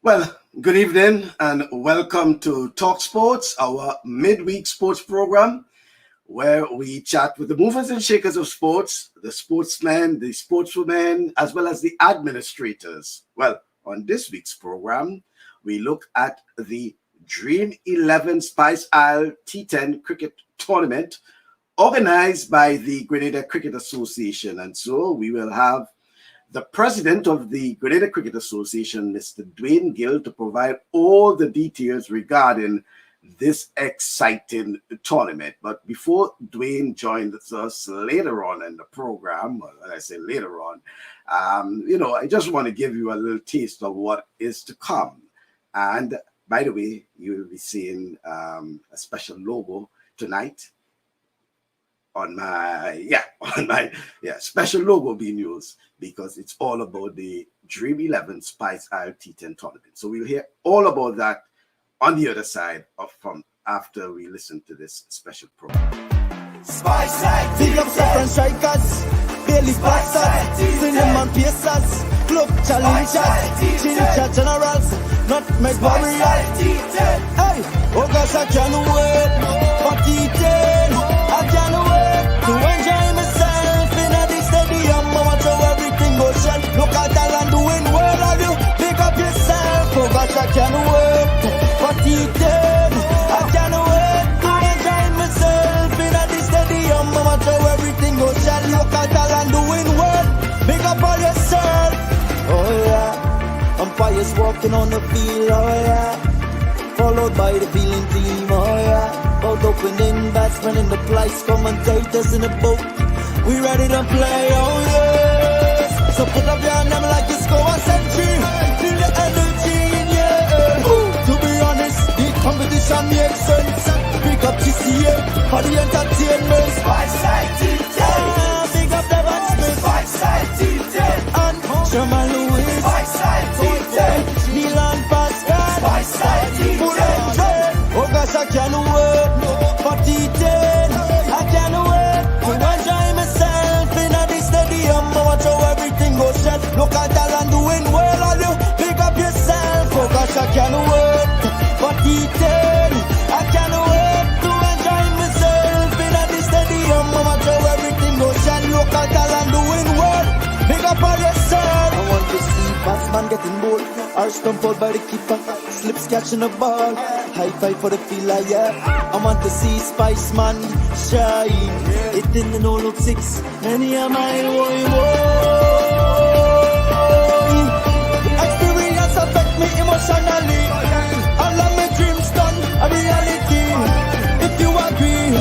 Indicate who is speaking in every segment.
Speaker 1: Well, good evening and welcome to TalkSports, our midweek sports program, where we chat with the movers and shakers of sports, the sportsmen, the sportswomen, as well as the administrators. Well, on this week's program, we look at the Dream11 Spice Isle T10 cricket tournament organized by the Grenada Cricket Association. And so we will have the president of the Grenada Cricket Association, Mr. Dwain Gill, to provide all the details regarding this exciting tournament. But before Dwain joins us later on in the program, when I say later on, I just want to give you a little taste of what is to come. And by the way, you will be seeing a special logo tonight on my special logo being used, because it's all about the Dream11 Spice Isle T10 tournament. So we'll hear all about that on the other side from after we listen to this special program.
Speaker 2: Spice Isle, big up different strikers, Bailey Batters, Cinnamon Pacers, Club Challengers, Ginger Generals, Nutmeg Warriors. Hey, oh gosh, I can't wait for T10. I can't wait to enjoy myself in the stadium. I watch how everything goes shell. Look at Thailand doing well, are you? Pick up yourself. Oh gosh, I can't wait for T10. I can't wait to enjoy myself in the stadium. I watch how everything goes shell. Look at Thailand doing well. Pick up all yourself. Oh yeah, umpires walking on the field. Oh yeah, followed by the feeling team. Oh yeah. Both opening batsmen in the place, commentators in the boat. We ready to play, oh yes. So put up your hand like you score a century. Feel the energy in your air. To be honest, the competition makes sense. Pick up TCA for the entertainment. Spice Isle T10. Big up the batsmen. Spice Isle T10. And Sherman Lewis. Spice Isle T10. Milan Pascal. Spice Isle T10. Oh gosh, I can't wait for T10. I can't wait to enjoy myself in the stadium. I watch how everything goes shell. Look at Thailand doing well, all you pick up yourself. Oh gosh, I can't wait for T10. I can't wait to enjoy myself in the stadium. I watch how everything goes shell. Look at Thailand doing well. Pick up all yourself. I want to see batsman getting bold, or stump out by the keeper, slips catching the ball. High five for the fielder, yeah. I want to see Spice Man shine. It in the no look six, many a mile away. Experience affect me emotionally. All of my dreams done a reality. If you agree,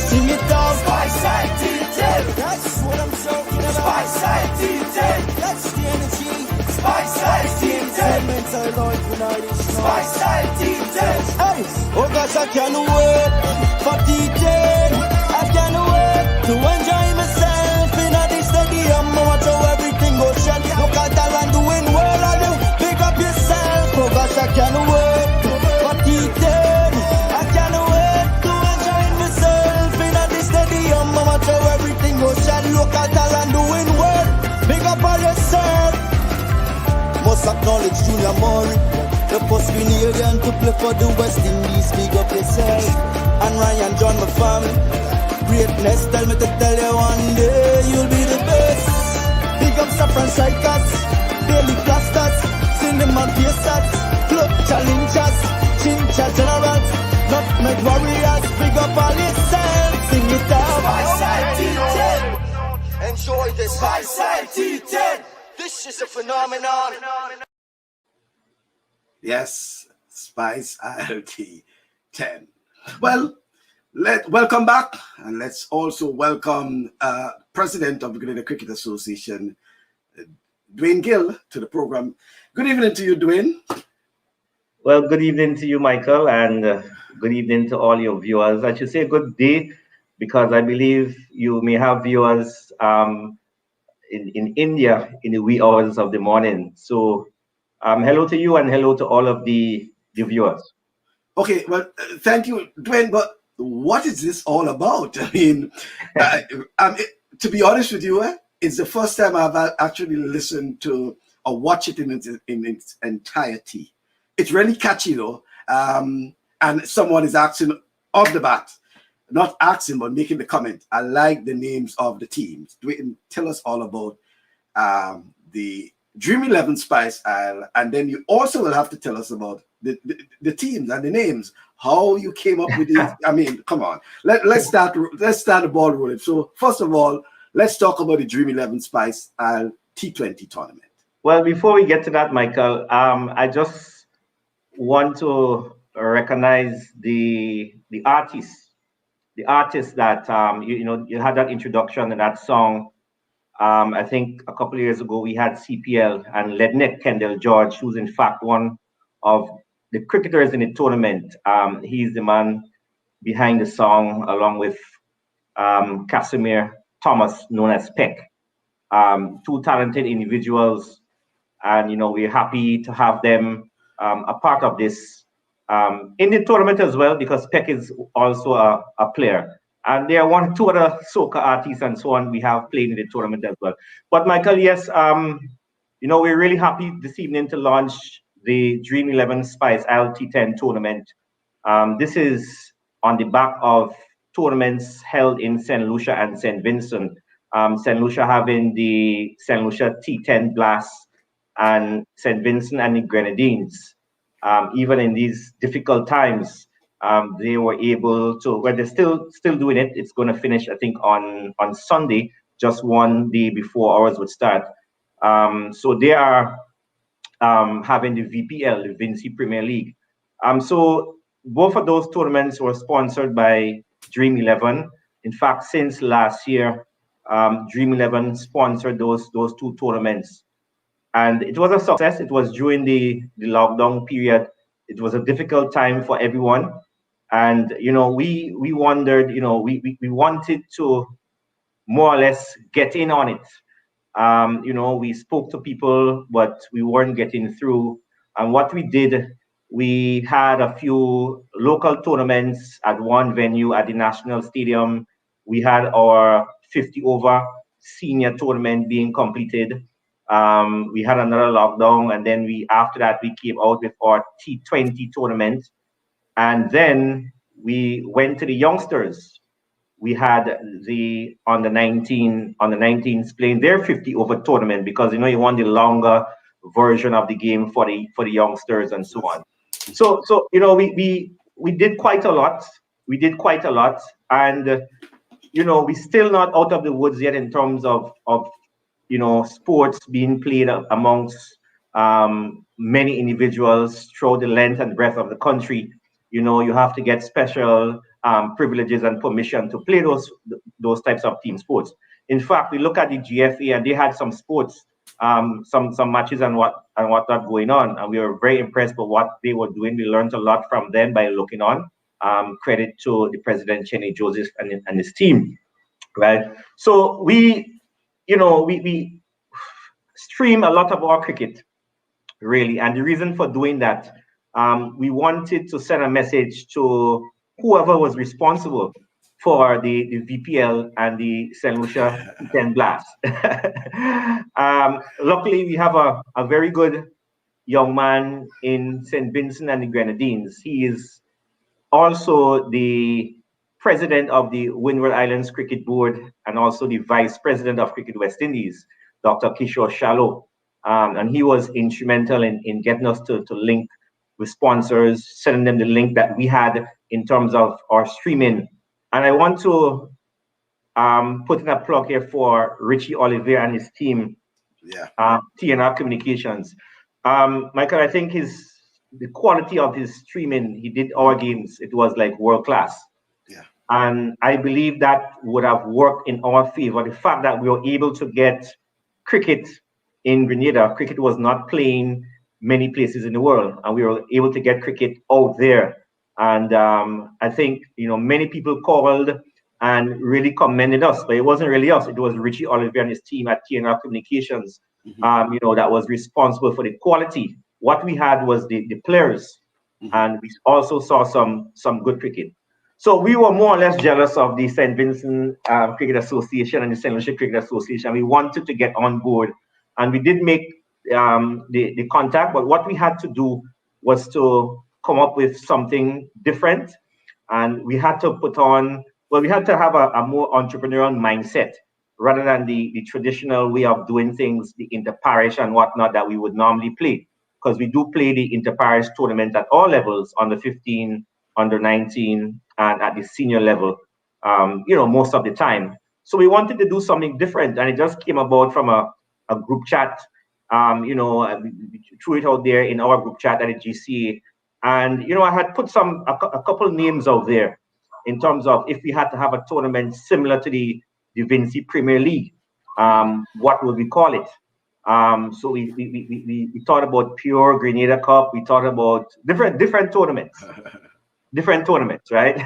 Speaker 2: sing it out. Spice Isle T10. That's what I'm talking about. Spice Isle T10. That's the energy. Spice Isle T10. Spice Isle T10. Hey, oh gosh, I can't wait for T10. I can't wait to enjoy myself in the stadium. I watch how everything goes shell. Look at Thailand doing well, all you pick up yourself. Oh gosh, I can't wait for T10. I can't wait to enjoy myself in the stadium. I watch how everything goes shell. Look at Thailand doing well. Pick up all yourself. Must acknowledge Junior Murray, the first Grenadian to play for the West Indies. Big up yourself. And Ryan John, my family. Greatness, tell me to tell you one day you'll be the best. Big up Saffron Strikers, Bailey Blasters, Cinnamon Pacers, Club Challengers, Ginger Generals, Nutmeg Warriors. Big up all yourself. Sing it out. Spice Isle T10. Enjoy this. Spice Isle T10. This is a phenomenon.
Speaker 1: Yes, Spice Isle T10. Well, welcome back, and let's also welcome President of the Grenada Cricket Association, Dwain Gill, to the program. Good evening to you, Dwain.
Speaker 3: Well, good evening to you, Michael, and good evening to all your viewers. I should say good day, because I believe you may have viewers in India in the wee hours of the morning. So hello to you and hello to all of the viewers.
Speaker 1: Okay, well, thank you, Dwain, but what is this all about? I mean, to be honest with you, it's the first time I've actually listened to or watched it in its entirety. it's really catchy though. And someone is asking off the bat, not asking, but making the comment. I like the names of the teams. Dwain, tell us all about the Dream11 Spice Isle, and then you also will have to tell us about the teams and the names, how you came up with these. I mean, come on. Let's start the ball rolling. So first of all, let's talk about the Dream11 Spice Isle T20 tournament.
Speaker 3: Well, before we get to that, Michael, I just want to recognize the artists that you had that introduction and that song. I think a couple of years ago we had CPL and Lednet Kendall George, who's in fact one of the cricketers in the tournament. He's the man behind the song, along with Casimir Thomas, known as Peck. Two talented individuals, and we're happy to have them a part of this in the tournament as well, because Peck is also a player. And there are two other soca artists and so on we have played in the tournament as well. But Michael, yes, we're really happy this evening to launch the Dream11 Spice Isle T10 tournament. This is on the back of tournaments held in St. Lucia and St. Vincent. St. Lucia having the St. Lucia T10 Blast, and St. Vincent and the Grenadians. Even in these difficult times, they were able to, well, they're still doing it. It's going to finish, I think, on Sunday, just one day before ours would start. So they are having the VPL, the Vinci Premier League. So both of those tournaments were sponsored by Dream11. In fact, since last year, Dream11 sponsored those two tournaments. And it was a success. It was during the lockdown period. It was a difficult time for everyone. And, we wondered, we wanted to more or less get in on it. We spoke to people, but we weren't getting through. And what we did, we had a few local tournaments at one venue at the National Stadium. We had our 50 over senior tournament being completed. We had another lockdown, and then after that we came out with our T20 tournament, and then we went to the youngsters. We had the under 19s playing their 50 over tournament, because you want the longer version of the game for the youngsters and so on. So we did quite a lot. And we're still not out of the woods yet in terms of sports being played amongst many individuals throughout the length and breadth of the country. You have to get special privileges and permission to play those types of team sports. In fact, we look at the GFA, and they had some sports, some matches and whatnot going on, and we were very impressed with what they were doing. We learned a lot from them by looking on. Credit to the president, Cheney Joseph, and his team, right? So we stream a lot of our cricket, really, and the reason for doing that, we wanted to send a message to whoever was responsible for the VPL and the St. Lucia T10 Blast. Luckily, we have a very good young man in St. Vincent and the Grenadines. He is also the president of the Windward Islands Cricket Board and also the vice president of Cricket West Indies, Dr. Kishore Shallow. And he was instrumental in getting us to link with sponsors, sending them the link that we had in terms of our streaming. And I want to put in a plug here for Richie Olivier and his team, TNR Communications. Michael, I think the quality of his streaming, he did our games, it was like world class.
Speaker 1: Yeah.
Speaker 3: And I believe that would have worked in our favor. The fact that we were able to get cricket in Grenada, cricket was not playing many places in the world, and we were able to get cricket out there. And I think, many people called and really commended us, but it wasn't really us. It was Richie Olivier and his team at TNR Communications, that was responsible for the quality. What we had was the players, and we also saw some good cricket. So we were more or less jealous of the St. Vincent Cricket Association and the St. Lucia Cricket Association. We wanted to get on board, and we did make the contact. But what we had to do was to come up with something different, and we had to we had to have a more entrepreneurial mindset rather than the traditional way of doing things, the inter-parish and whatnot that we would normally play. Because we do play the inter-parish tournament at all levels, under 15, under 19, and at the senior level, most of the time. So we wanted to do something different, and it just came about from a group chat. We threw it out there in our group chat at the GCA, and I had put a couple names out there in terms of if we had to have a tournament similar to the Vinci Premier League, what would we call it? So we thought about pure Grenada Cup. We thought about different tournaments, right?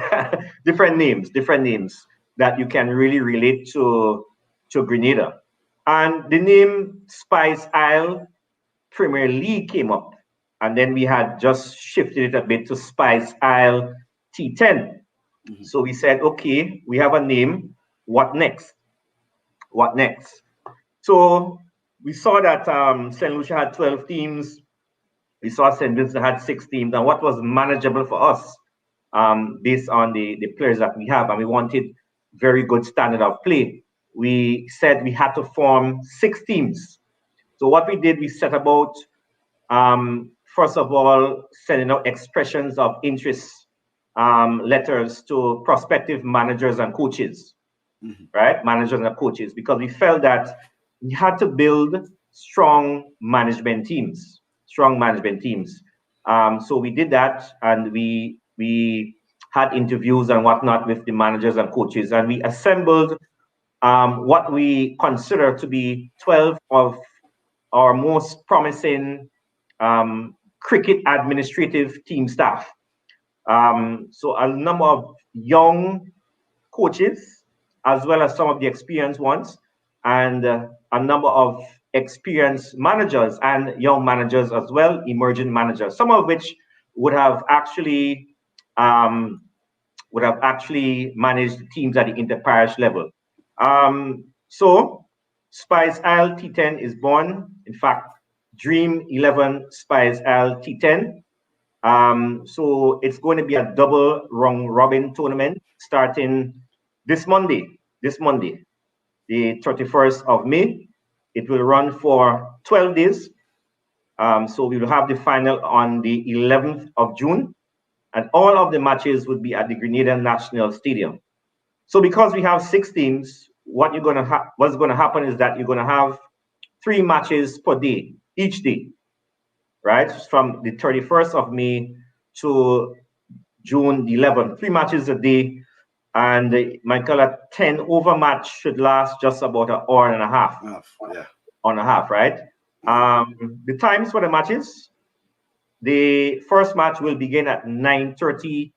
Speaker 3: different names that you can really relate to Grenada. And the name Spice Isle Premier League came up, and then we had just shifted it a bit to Spice Isle T10. So we said, okay, we have a name. What next? What next? So we saw that St. Lucia had 12 teams. We saw St. Vincent had 6 teams, and what was manageable for us based on the players that we have, and we wanted very good standard of play. We said we had to form 6 teams. So what we did, we set about, first of all, sending out expressions of interest letters to prospective managers and coaches, right? Managers and coaches, because we felt that we had to build strong management teams. So we did that, and we had interviews and whatnot with the managers and coaches, and we assembled what we consider to be 12 of our most promising cricket administrative team staff. So a number of young coaches, as well as some of the experienced ones, and a number of experienced managers and young managers as well, emerging managers, some of which would have actually managed teams at the inter-parish level. So Spice Isle T10 is born. In fact, Dream11 Spice Isle T10. So it's going to be a double round robin tournament starting this Monday, the 31st of May. It will run for 12 days. So we will have the final on the 11th of June, and all of the matches would be at the Grenadian National Stadium. So because we have 6 teams, what's going to happen is that you're going to have 3 matches per day, each day, right? From the 31st of May to June the 11th, 3 matches a day. And Michael, a 10 over match should last just about an hour and a half.
Speaker 1: Yeah.
Speaker 3: Hour and a half, right? The times for the matches, the first match will begin at 9:30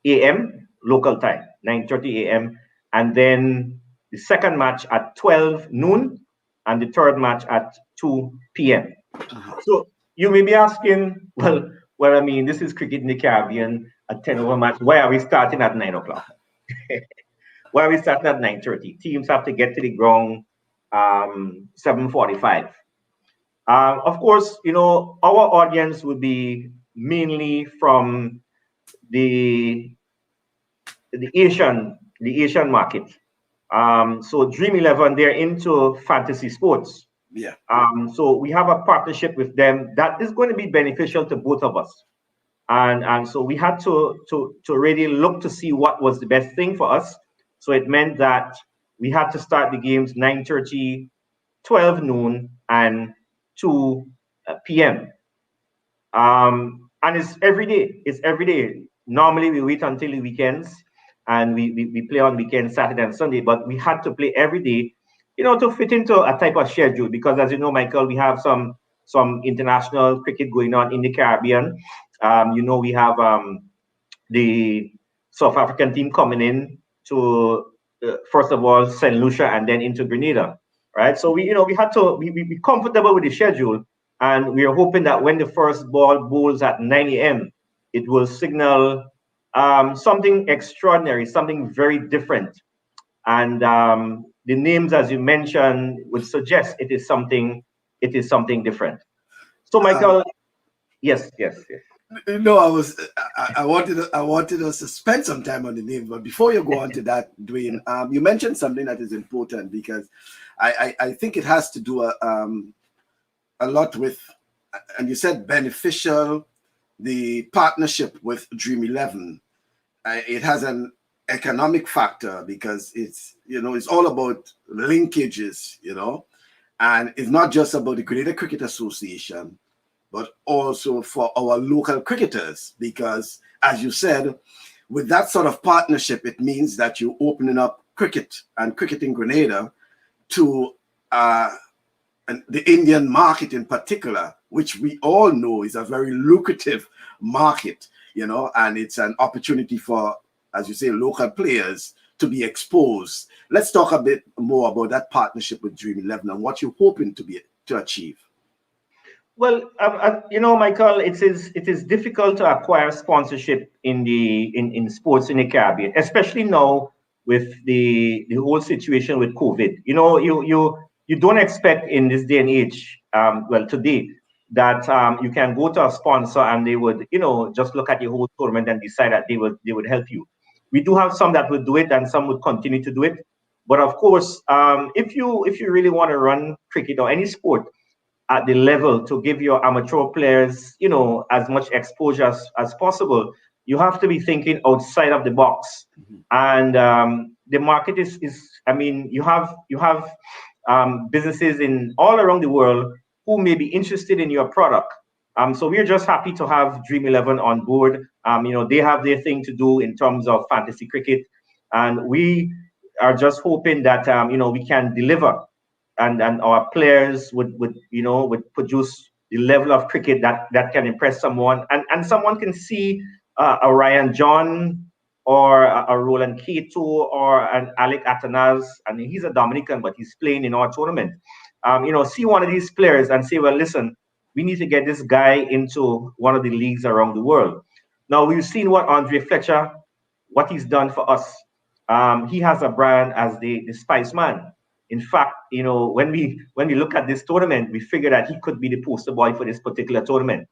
Speaker 3: a.m. local time, 9:30 a.m. And then the second match at 12 noon, and the third match at 2 p.m. So you may be asking, well, I mean, this is cricket in the Caribbean, a 10 over match. Why are we starting at 9 o'clock? Why are we starting at 9:30? Teams have to get to the ground 7:45. Of course, our audience would be mainly from the Asian market. So Dream11, they're into fantasy sports.
Speaker 1: Yeah.
Speaker 3: So we have a partnership with them that is going to be beneficial to both of us. And so we had to really look to see what was the best thing for us. So it meant that we had to start the games 9:30, 12 noon, and 2 p.m. And it's every day. It's every day. Normally we wait until the weekends, and we play on weekends, Saturday and Sunday, but we had to play every day, to fit into a type of schedule, because as you know, Michael, we have some international cricket going on in the Caribbean. We have the South African team coming in to first of all St. Lucia and then into Grenada, right? So we had to be comfortable with the schedule, and we are hoping that when the first ball bowls at 9 a.m., it will signal something extraordinary, something very different. And the names, as you mentioned, would suggest it is something different. So, Michael, Yes, yes, yes.
Speaker 1: No, I wanted us to spend some time on the name, but before you go on to that, Dwayne, you mentioned something that is important because I think it has to do a lot with, and you said beneficial, the partnership with Dream11. It has an economic factor because it's all about linkages, and it's not just about the Grenada Cricket Association, but also for our local cricketers. Because, as you said, with that sort of partnership, it means that you're opening up cricket and cricket in Grenada to the Indian market in particular, which we all know is a very lucrative market, and it's an opportunity for, as you say, local players to be exposed. Let's talk a bit more about that partnership with Dream11 and what you're hoping to achieve.
Speaker 3: Well, Michael, it is difficult to acquire sponsorship in sports in the Caribbean, especially now with the whole situation with COVID. You don't expect in this day and age, today, that you can go to a sponsor and they would just look at your whole tournament and decide that they would help you. We do have some that would do it and some would continue to do it, but of course, if you really want to run cricket or any sport at the level to give your amateur players, as much exposure as possible, you have to be thinking outside of the box. And the market is, I mean, you have businesses in all around the world who may be interested in your product. So we're just happy to have Dream11 on board. They have their thing to do in terms of fantasy cricket, and we are just hoping that we can deliver, and our players would produce the level of cricket that can impress someone, and someone can see a Ryan John or a Roland Keto or an Alec Atanaz. I mean, he's a Dominican, but he's playing in our tournament. See one of these players and say, well, listen, we need to get this guy into one of the leagues around the world. Now, we've seen what Andre Fletcher, what he's done for us. He has a brand as the Spice Man. In fact, when we look at this tournament, we figure that he could be the poster boy for this particular tournament.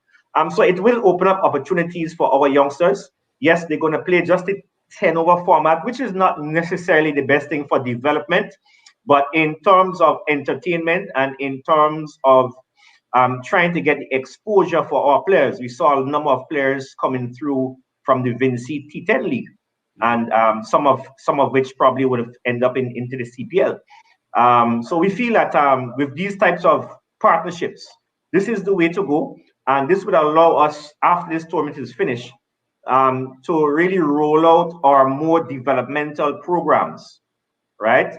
Speaker 3: So it will open up opportunities for our youngsters. Yes, they're going to play just the 10-over format, which is not necessarily the best thing for development, but in terms of entertainment and in terms of trying to get the exposure for our players, we saw a number of players coming through from the Vinci T10 League, and some of which probably would have ended up into the CPL. So we feel that with these types of partnerships, this is the way to go, and this would allow us, after this tournament is finished, to really roll out our more developmental programs, right?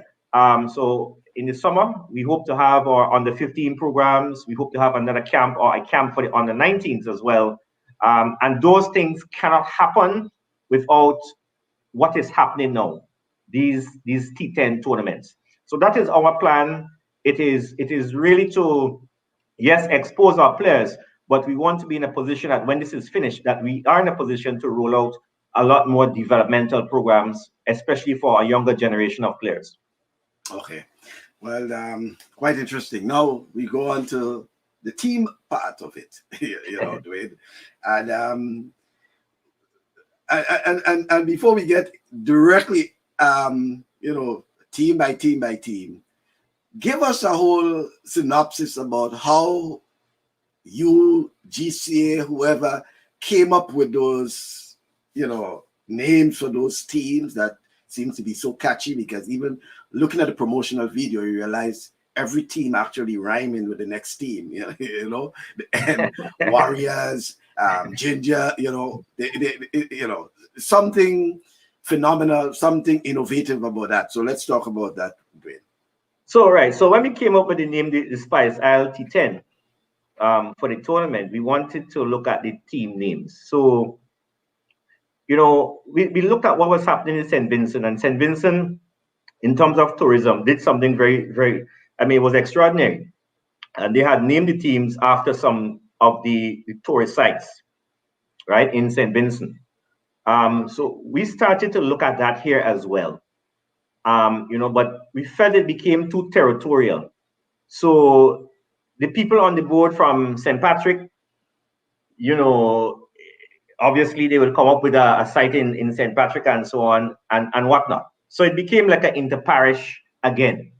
Speaker 3: So in the summer, we hope to have our under 15 programs. We hope to have another camp or a camp for the under 19s as well. And those things cannot happen without what is happening now, these T10 tournaments. So that is our plan. It is really to, yes, expose our players, but we want to be in a position that when this is finished, that we are in a position to roll out a lot more developmental programs, especially for a younger generation of players.
Speaker 1: Okay. Well, quite interesting. Now we go on to the team part of it, Dwayne. And before we get directly, team by team, give us a whole synopsis about how you, GCA, whoever, came up with those, names for those teams that seems to be so catchy, because even looking at the promotional video, you realize every team actually rhyming with the next team, and Warriors, Ginger, something phenomenal, something innovative about that. So let's talk about that, Dwayne.
Speaker 3: So, right. So when we came up with the name, the Spice, Isle T10, for the tournament, we wanted to look at the team names. So, we looked at what was happening in St. Vincent, and St. Vincent, in terms of tourism, did something very, very, it was extraordinary. And they had named the teams after some of the tourist sites, right, in St. Vincent. So we started to look at that here as well. But we felt it became too territorial. So the people on the board from St. Patrick, you know, obviously they will come up with a site in St. Patrick and so on and whatnot. So it became like an inter-parish again.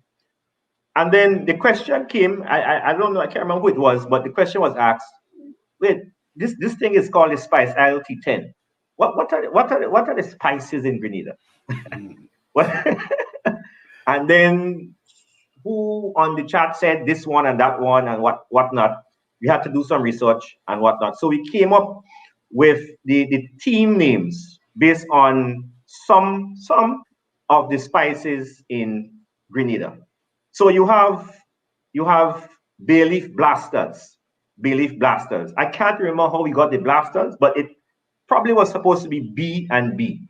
Speaker 3: And then the question came, I don't know, I can't remember who it was, but the question was asked, wait, this thing is called the spice Isle T10. What are the spices in Grenada? What and then who on the chat said this one and that one and whatnot. We had to do some research and whatnot. So we came up with the team names based on some of the spices in Grenada. So you have bay leaf blasters, bay leaf blasters. I can't remember how we got the blasters, but it probably was supposed to be B and B.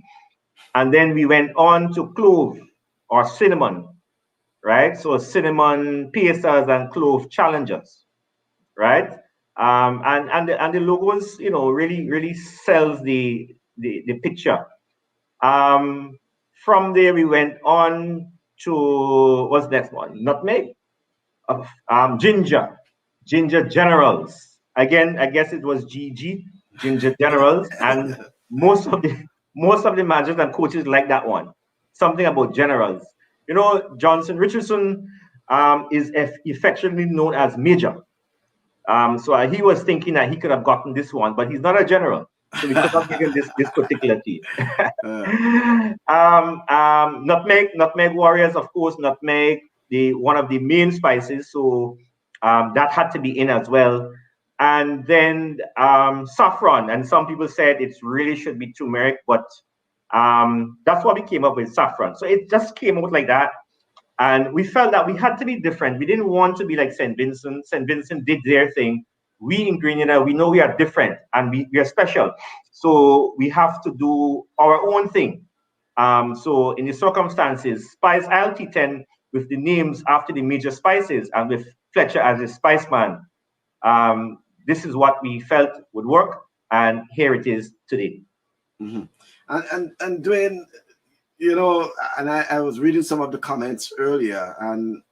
Speaker 3: And then we went on to clove or cinnamon, right? So cinnamon pacers and clove challengers, right? And the logos, really sells the picture. From there we went on to what's the next one? Nutmeg, ginger, ginger generals. Again, I guess it was GG, ginger generals, and most of the managers and coaches like that one. Something about generals. Johnson Richardson is affectionately known as Major. So he was thinking that he could have gotten this one, but he's not a general, so we could not give him this particular team. Nutmeg warriors, of course, nutmeg, one of the main spices, so that had to be in as well. And then saffron, and some people said it really should be turmeric, but that's what we came up with, saffron. So it just came out like that. And we felt that we had to be different. We didn't want to be like St. Vincent. St. Vincent did their thing. We in Grenada, we know we are different and we are special. So we have to do our own thing. So in the circumstances, Spice Isle T10 with the names after the major spices and with Fletcher as a spice man. This is what we felt would work, and here it is today.
Speaker 1: Mm-hmm. And Dwain, and I was reading some of the comments earlier, and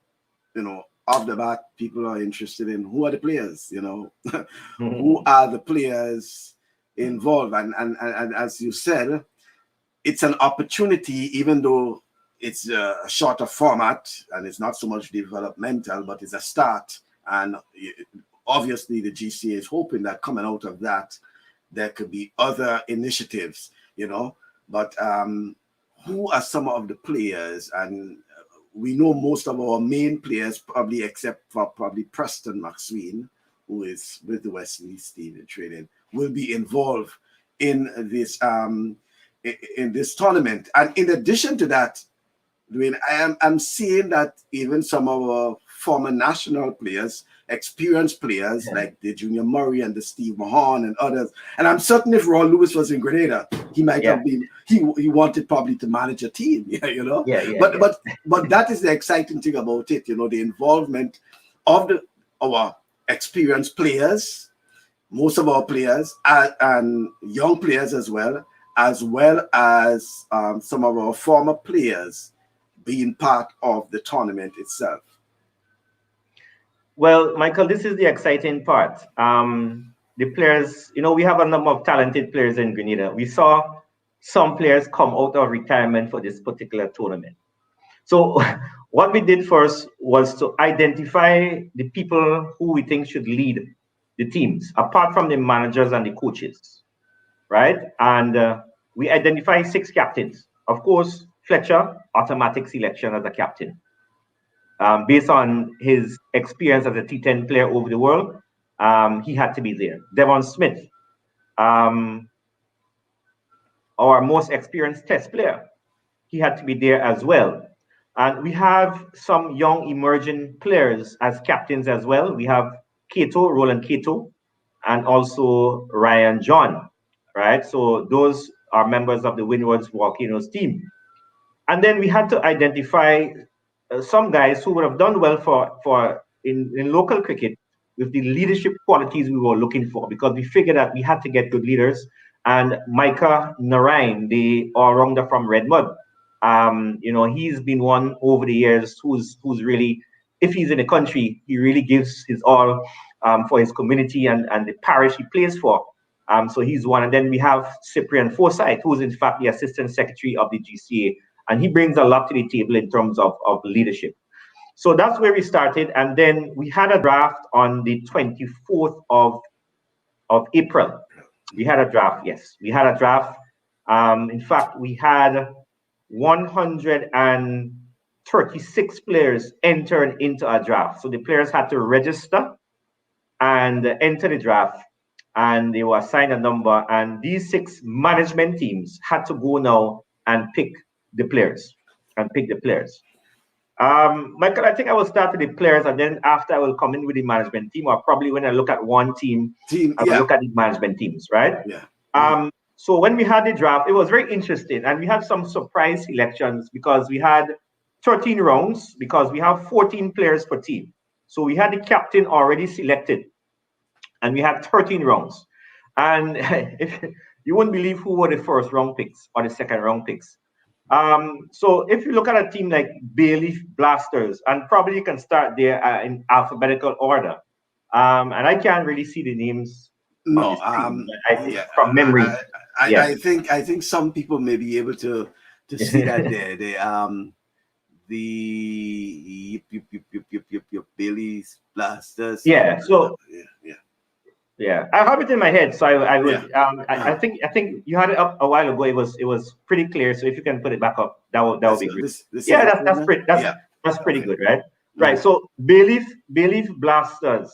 Speaker 1: off the bat, people are interested in who are the players, who are the players involved, and as you said, it's an opportunity, even though it's a shorter format and it's not so much developmental, but it's a start. And obviously, the GCA is hoping that coming out of that, there could be other initiatives, But who are some of the players? And we know most of our main players, probably except for probably Preston McSween, who is with the West Indies team in training, will be involved in this tournament. And in addition to that, I'm seeing that even some of our former national players, experienced players like the Junior Murray and the Steve Mahon and others. And I'm certain if Ron Lewis was in Grenada, he might have been. He wanted probably to manage a team, But that is the exciting thing about it, the involvement of our experienced players, most of our players, and young players as well as some of our former players being part of the tournament itself.
Speaker 3: Well, Michael, this is the exciting part. The players, we have a number of talented players in Grenada. We saw some players come out of retirement for this particular tournament. So what we did first was to identify the people who we think should lead the teams, apart from the managers and the coaches, right? And we identified 6 captains. Of course, Fletcher, automatic selection as a captain. Based on his experience as a T10 player over the world, he had to be there. Devon Smith, our most experienced test player, he had to be there as well. And we have some young emerging players as captains as well. We have Roland Cato, and also Ryan John, right? So those are members of the Windwards Volcanoes team. And then we had to identify some guys who would have done well for in local cricket with the leadership qualities we were looking for, because we figured that we had to get good leaders. And Micah Narain, the all-rounder from Redmond, he's been one over the years who's really, if he's in the country, he really gives his all. for his community and the parish he plays for. So he's one. And then we have Cyprian Forsyth, who's in fact the Assistant Secretary of the GCA. And he brings a lot to the table in terms of leadership. So that's where we started. And then we had a draft on the 24th of April. We had a draft, yes. We had a draft. In fact, we had 136 players entered into a draft. So the players had to register and enter the draft, and they were assigned a number. And these 6 management teams had to go now and pick the players. Michael, I think I will start with the players, and then after I will come in with the management team, or probably when I look at one team, I will look at the management teams, right?
Speaker 1: Yeah.
Speaker 3: So when we had the draft, it was very interesting, and we had some surprise selections because we had 13 rounds because we have 14 players per team. So we had the captain already selected, and we had 13 rounds. And if you wouldn't believe who were the first round picks or the second round picks. So if you look at a team like Bayleaf Blasters, and probably you can start there in alphabetical order. And I can't really see the names.
Speaker 1: No,
Speaker 3: from memory.
Speaker 1: I think some people may be able to see that there. The Bayleaf Blasters.
Speaker 3: Yeah. So
Speaker 1: yeah.
Speaker 3: I have it in my head, so I would. I think you had it up a while ago. It was pretty clear. So if you can put it back up, that would be great. That's pretty good, right? Right. So Bayleaf Blasters.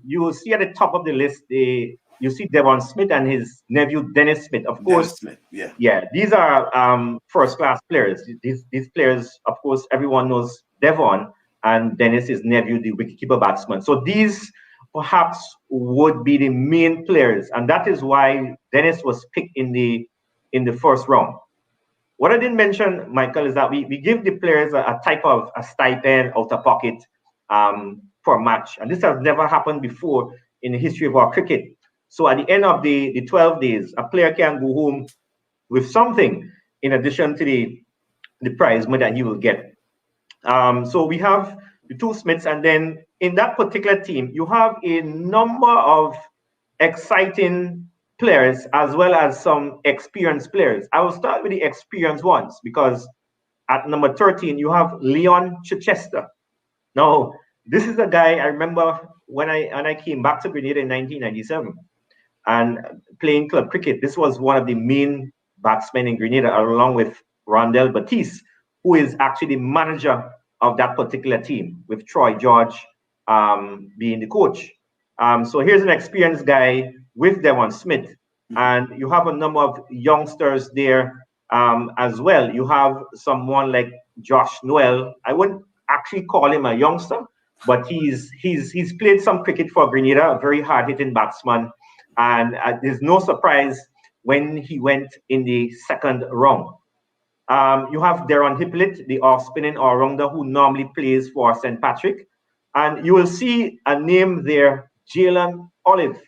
Speaker 3: You will see at the top of the list, you see Devon Smith and his nephew Dennis Smith. Of course,
Speaker 1: Smith,
Speaker 3: these are first class players. These players, of course, everyone knows Devon, and Dennis is nephew, the wicketkeeper batsman. So these perhaps would be the main players, and that is why Dennis was picked in the first round. What I didn't mention, Michael, is that we give the players a type of a stipend out of pocket for a match, and this has never happened before in the history of our cricket. So at the end of the 12 days, a player can go home with something in addition to the prize money that he will get. So we have the 2 Smiths, and then in that particular team, you have a number of exciting players as well as some experienced players. I will start with the experienced ones because at number 13, you have Leon Chichester. Now, this is a guy I remember when I came back to Grenada in 1997 and playing club cricket. This was one of the main batsmen in Grenada, along with Rondell Batiste, who is actually the manager of that particular team, with Troy George being the coach. So here's an experienced guy with Devon Smith, and you have a number of youngsters there as well. You have someone like Josh Noel. I wouldn't actually call him a youngster, but he's played some cricket for Grenada, a very hard-hitting batsman, and there's no surprise when he went in the second round. You have Darren Hippolyte, the off-spinning all-rounder who normally plays for St. Patrick. And you will see a name there, Jalen Olive.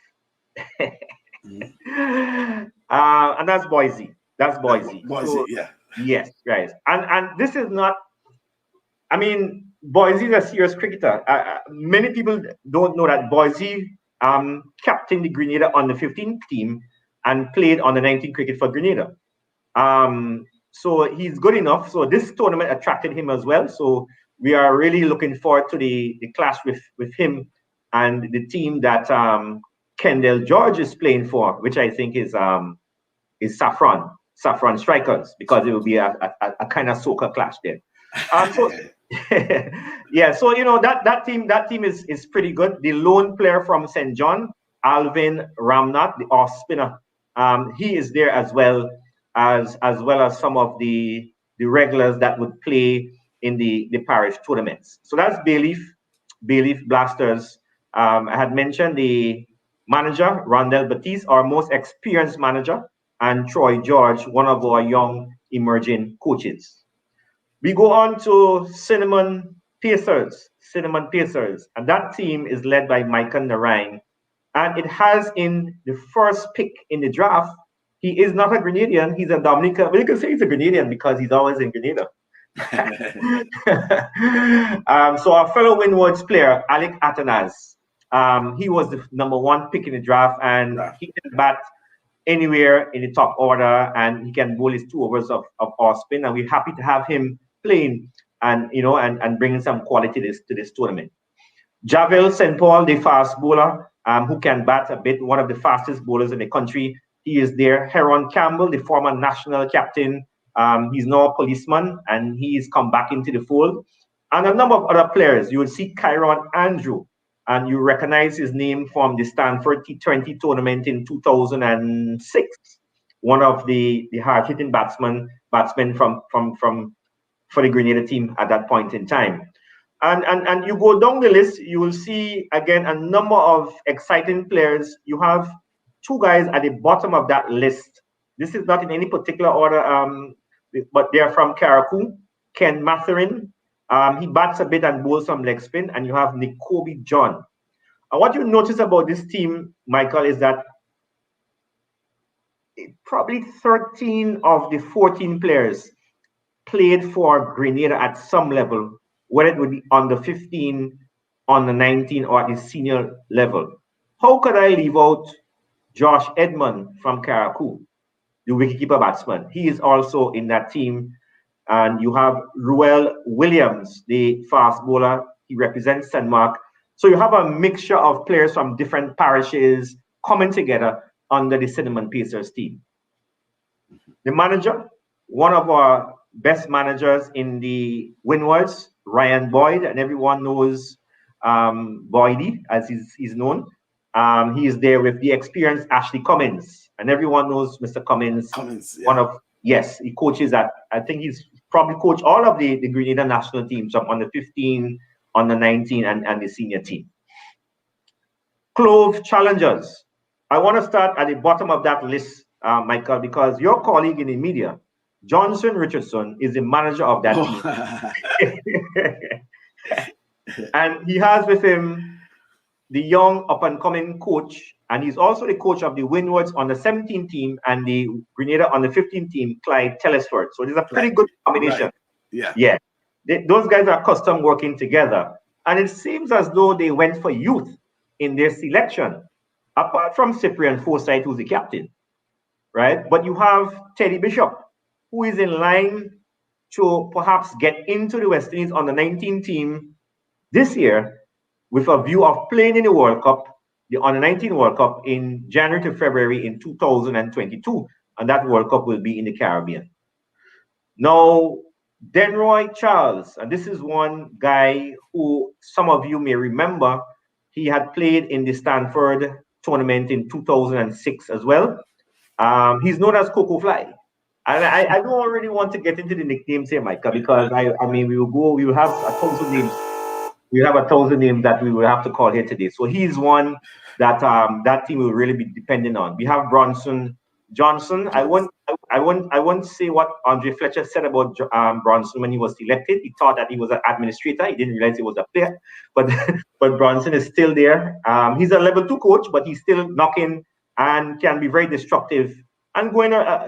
Speaker 3: And that's Boise.
Speaker 1: Boise,
Speaker 3: so,
Speaker 1: yeah.
Speaker 3: Yes, right. And this is not, I mean, Boise is a serious cricketer. Many people don't know that Boise captained the Grenada on the 15th team and played on the 19th cricket for Grenada. So he's good enough. So this tournament attracted him as well. So we are really looking forward to the clash with him and the team that Kendall George is playing for, which I think is Saffron Strikers, because it will be a kind of soccer clash there. So yeah, so you know that team is pretty good. The lone player from St. John, Alvin Ramnath, the off spinner, he is there as well as some of the regulars that would play in the parish tournaments. So that's Bayleaf Blasters. I had mentioned the manager, Rondell Batiste, our most experienced manager, and Troy George, one of our young emerging coaches. We go on to Cinnamon Pacers, and that team is led by Micah Narain, and it has in the first pick in the draft, he is not a Grenadian, he's a Dominican. Well, you can say he's a Grenadian because he's always in Grenada. So our fellow Windwards player, Alec Atanas, He was the #1 pick in the draft, and he can bat anywhere in the top order, and he can bowl his 2 overs of off spin. And we're happy to have him playing and and bringing some quality to this tournament. Javel St. Paul, the fast bowler, who can bat a bit, one of the fastest bowlers in the country. He is there. Heron Campbell, the former national captain. He's now a policeman, and he's come back into the fold. And a number of other players. You will see Kyron Andrew, and you recognize his name from the Stanford T20 tournament in 2006. One of the hard-hitting batsmen for the Grenada team at that point in time. And you go down the list, you will see again a number of exciting players. You have 2 guys at the bottom of that list. This is not in any particular order, but they're from Carriacou. Ken Matherin, he bats a bit and bowls some leg spin, and you have Nikobe John. And what you notice about this team, Michael, is that probably 13 of the 14 players played for Grenada at some level, whether it would be under 15, under 19, or at the senior level. How could I leave out Josh Edmond from Carriacou, the wicketkeeper batsman? He is also in that team. And you have Ruel Williams, the fast bowler. He represents St. Mark. So you have a mixture of players from different parishes coming together under the Cinnamon Pacers team. The manager, one of our best managers in the Windwards, Ryan Boyd, and everyone knows Boydie, as he's known. He is there with the experienced Ashley Cummins, and everyone knows Mr. Cummins. He coaches at, I think he's probably coached all of the Grenada national teams from under 15, under 19, and the senior team. Clove Challengers. I want to start at the bottom of that list, Michael, because your colleague in the media, Johnson Richardson, is the manager of that team. And he has with him the young up-and-coming coach, and he's also the coach of the Windwards on the 17 team and the Grenada on the 15 team, Clyde Telesford. So there's a pretty good combination.
Speaker 1: Right.
Speaker 3: Those guys are custom working together. And it seems as though they went for youth in their selection, apart from Cyprian Forsyth, who's the captain, right? But you have Teddy Bishop, who is in line to perhaps get into the West Indies on the 19 team this year, with a view of playing in the World Cup, the Under-19 World Cup in January to February in 2022. And that World Cup will be in the Caribbean. Now, Denroy Charles, and this is one guy who some of you may remember, he had played in the Stanford tournament in 2006 as well. He's known as Coco Fly. And I don't really want to get into the nicknames here, Micah, because I mean, we will have 1,000 names. We have 1,000 names that we will have to call here today. So he's one that that team will really be dependent on. We have Bronson Johnson. I won't say what Andre Fletcher said about Bronson when he was selected. He thought that he was an administrator. He didn't realize he was a player. But Bronson is still there. He's a level 2 coach, but he's still knocking and can be very destructive. And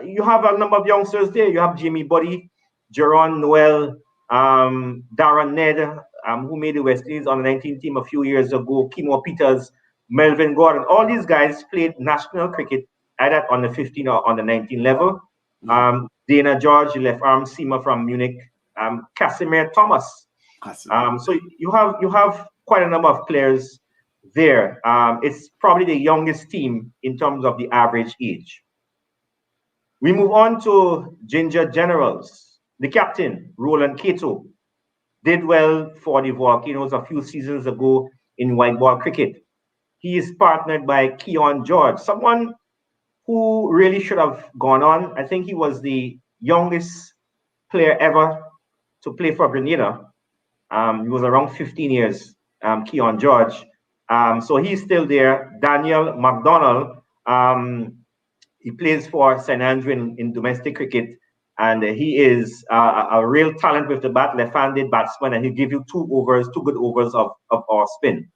Speaker 3: you have a number of youngsters there. You have Jimmy Buddy, Jerron Noel, Darren Ned, who made the West Indies on the 19 team a few years ago, Kimo Peters, Melvin Gordon. All these guys played national cricket either on the 15 or on the 19 level. Dana George, left arm seamer from Munich, Casimir Thomas. So you have quite a number of players there. It's probably the youngest team in terms of the average age. We move on to Ginger Generals. The captain, Roland Cato, did well for the Volcanoes a few seasons ago in white ball cricket. He is partnered by Keon George, someone who really should have gone on. I think he was the youngest player ever to play for Grenada. He was around 15 years, Keon George. So he's still there. Daniel McDonald, he plays for St. Andrew in domestic cricket. And he is a real talent with the bat, left-handed batsman, and he'll give you 2 good overs of our spin.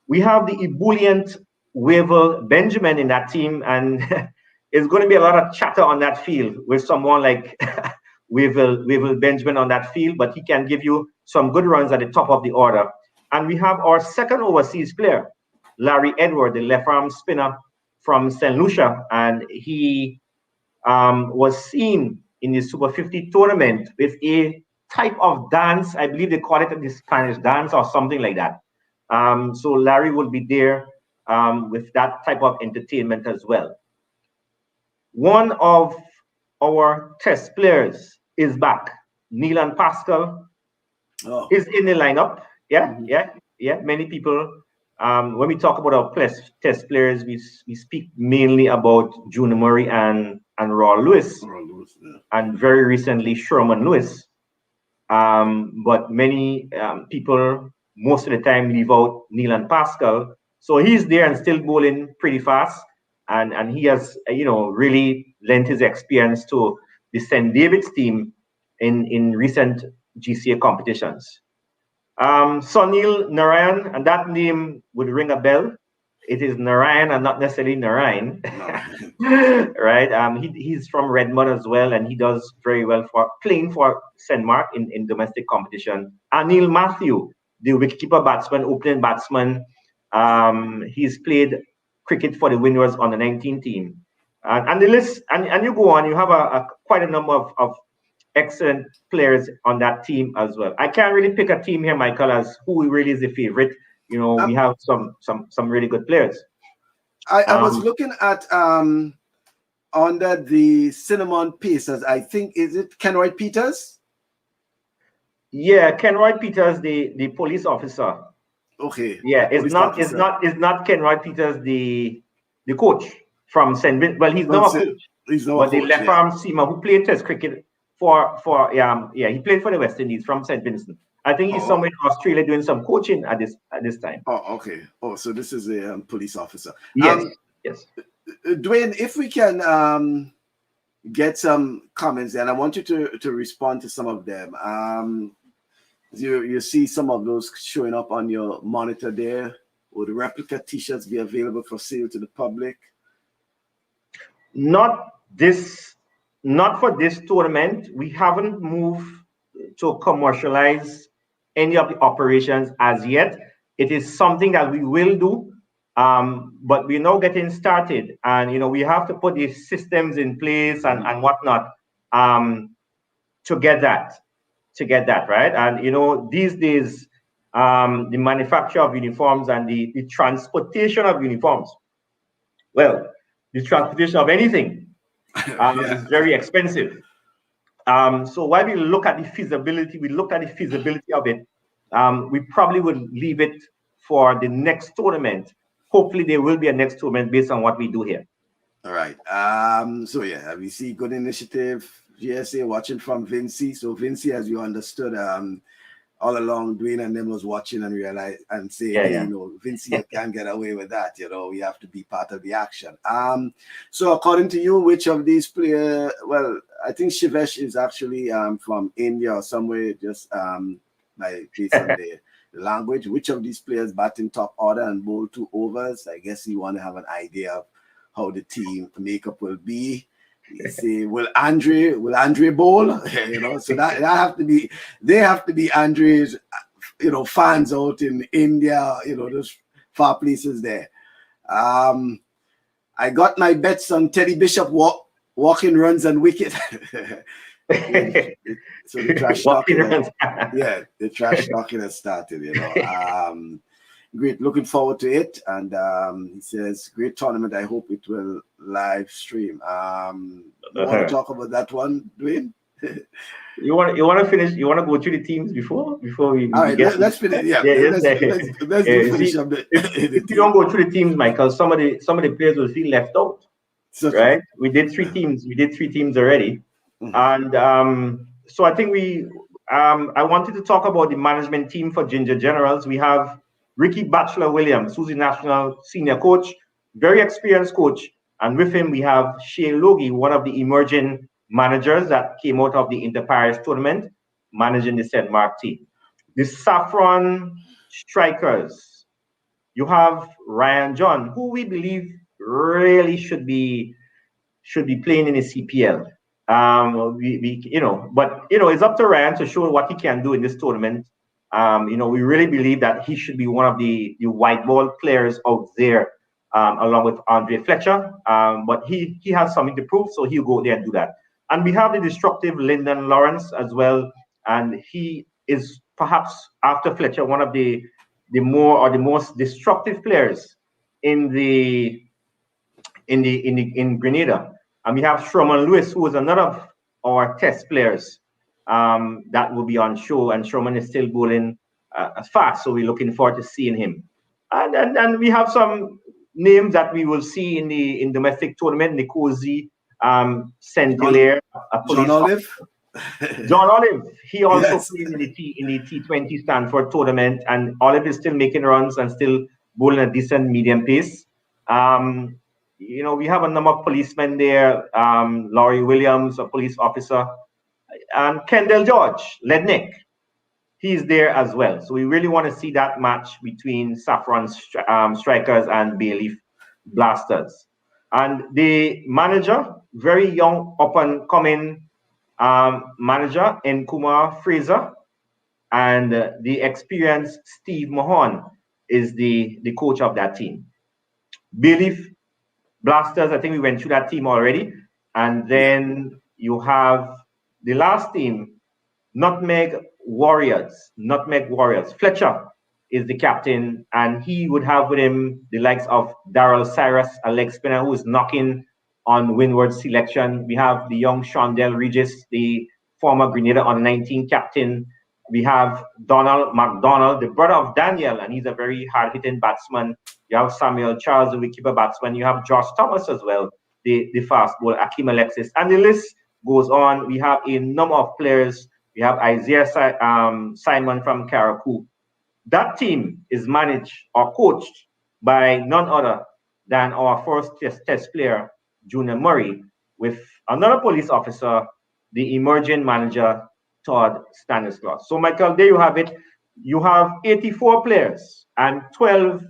Speaker 3: We have the ebullient Wavell Benjamin in that team, and it's going to be a lot of chatter on that field with someone like Wavell Benjamin on that field, but he can give you some good runs at the top of the order. And we have our second overseas player, Larry Edward, the left arm spinner from St. Lucia, and he was seen in the Super 50 tournament with a type of dance. I believe they call it the Spanish dance or something like that. So Larry will be there with that type of entertainment as well. One of our test players is back. Neil Pascal is in the lineup. Yeah. Many people, when we talk about our test players, we speak mainly about Junior Murray and Raw Lewis, and very recently Sherman Lewis. But many people, most of the time, leave out Neil Pascal. So he's there and still bowling pretty fast. And he has, really lent his experience to the St. David's team in recent GCA competitions. Sunil Narayan, and that name would ring a bell. It is Narayan and not necessarily Narayan, right? He's from Redmond as well, and he does very well for playing for St. Mark in domestic competition. Anil Matthew, the wicketkeeper batsman, opening batsman, he's played cricket for the Windwards on the 19 team. And the list, and you go on, you have quite a number of excellent players on that team as well. I can't really pick a team here, Michael, as who really is the favorite. We have some really good players.
Speaker 1: I was looking at under the Cinnamon Pacers. I think, is it Kenroy Peters?
Speaker 3: Yeah, Kenroy Peters, the police officer.
Speaker 1: Okay.
Speaker 3: Yeah, it's not Kenroy Peters, the coach from St. Vincent. Well, he's not a coach.
Speaker 1: He's not
Speaker 3: but the left arm seamer who played Test cricket he played for the West Indies from St. Vincent. I think he's somewhere in Australia doing some coaching at this time.
Speaker 1: Oh, okay. Oh, so this is a police officer.
Speaker 3: Yes. Yes.
Speaker 1: Dwayne, if we can get some comments, and I want you to respond to some of them. You see some of those showing up on your monitor there. Will the replica T-shirts be available for sale to the public?
Speaker 3: Not for this tournament. We haven't moved to commercialize any of the operations as yet. It is something that we will do, but we're now getting started, and we have to put these systems in place and whatnot to get that right. And these days, the manufacture of uniforms and the transportation of uniforms, well, the transportation of anything is very expensive. So while we look at the feasibility of it, we probably would leave it for the next tournament. Hopefully there will be a next tournament based on what we do here.
Speaker 1: All right. So yeah, we see good initiative. GSA watching from Vinci. So Vinci, as you understood, all along, Dwayne and them was watching and realized and saying, Vinci, you can't get away with that. We have to be part of the action. So according to you, which of these players? Well, I think Shivesh is actually from India or somewhere, just based on the language. Which of these players bat in top order and bowl 2 overs? I guess you want to have an idea of how the team makeup will be. You see, will Andre bowl? So they have to be Andre's, fans out in India, those far places there. I got my bets on Teddy Bishop walking runs and wicket. So the trash talking, the trash talking has started. Great, looking forward to it. And he says, great tournament. I hope it will live stream. You want to talk about that one, Dwayne?
Speaker 3: You want to finish? You want to go through the teams before we
Speaker 1: all right, let's finish. Let's finish up
Speaker 3: if you don't go through the teams, Michael, some of the players will feel left out. Right? We did 3 teams. We did 3 teams already. And so I think I wanted to talk about the management team for Ginger Generals. We have Ricky Batchelor Williams, who's the national senior coach, very experienced coach. And with him, we have Shay Logie, one of the emerging managers that came out of the Inter-Paris tournament, managing the St. Mark team. The Saffron Strikers, you have Ryan John, who we believe really should be playing in the CPL. But it's up to Ryan to show what he can do in this tournament. We really believe that he should be one of the white ball players out there, along with Andre Fletcher. But he has something to prove, so he'll go there and do that. And we have the destructive Lyndon Lawrence as well, and he is perhaps after Fletcher one of the most destructive players in Grenada. And we have Sherman Lewis, who is another of our test players that will be on show, and Sherman is still bowling fast, so we're looking forward to seeing him. And we have some names that we will see in domestic tournament. Nikosi, Centilier,
Speaker 1: John Olive.
Speaker 3: John Olive, he also
Speaker 1: Yes.
Speaker 3: played in the T20 Stanford tournament, and Olive is still making runs and still bowling a decent medium pace. We have a number of policemen there. Laurie Williams, a police officer, and Kendall George, Lednick, he's there as well. So we really want to see that match between Saffron Strikers and Bayleaf Blasters. And the manager, very young, up-and-coming manager, Nkrumah Fraser, and the experienced Steve Mahon is the coach of that team. Bayleaf Blasters, I think we went through that team already. And then you have the last team, Nutmeg Warriors. Fletcher is the captain, and he would have with him the likes of Darrell Cyrus, a leg spinner who is knocking on windward selection. We have the young Shondell Regis, the former Grenada under-19 captain. We have Donald McDonald, the brother of Daniel, and he's a very hard-hitting batsman. You have Samuel Charles, the wicketkeeper batsman. You have Josh Thomas as well, the fast bowler, Akeem Alexis. And the list goes on. We have a number of players. We have Isaiah Simon from Karakou. That team is managed or coached by none other than our first test player, Junior Murray, with another police officer, the emerging manager, Todd Stanislaus. So, Michael, there you have it. You have 84 players and 12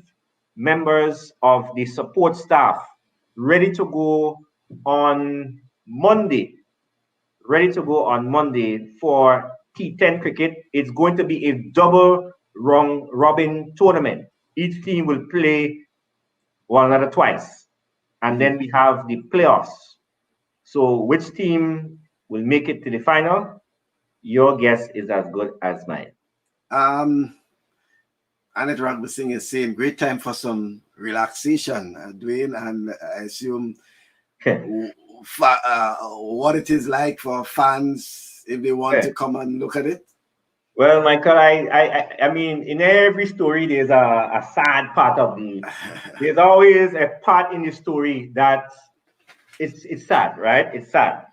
Speaker 3: members of the support staff ready to go on Monday. For T10 cricket. It's going to be a double round robin tournament. Each team will play one another twice. And then we have the playoffs. So which team will make it to the final? Your guess is as good as mine.
Speaker 1: Annette Rugby Singh is saying great time for some relaxation, Dwain, and I assume what it is like for fans if they want to come and look at it.
Speaker 3: Well, Michael, I mean, in every story there's a sad part of there's always a part in the story that it's sad, right? It's sad.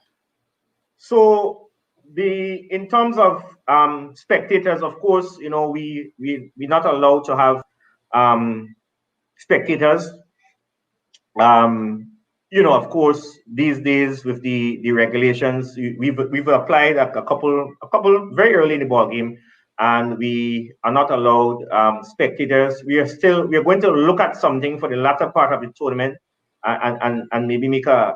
Speaker 3: So in terms of spectators, of course, we're not allowed to have spectators. Of course, these days with the regulations, we've applied a couple very early in the ball game, and we are not allowed spectators. We are going to look at something for the latter part of the tournament, and maybe make a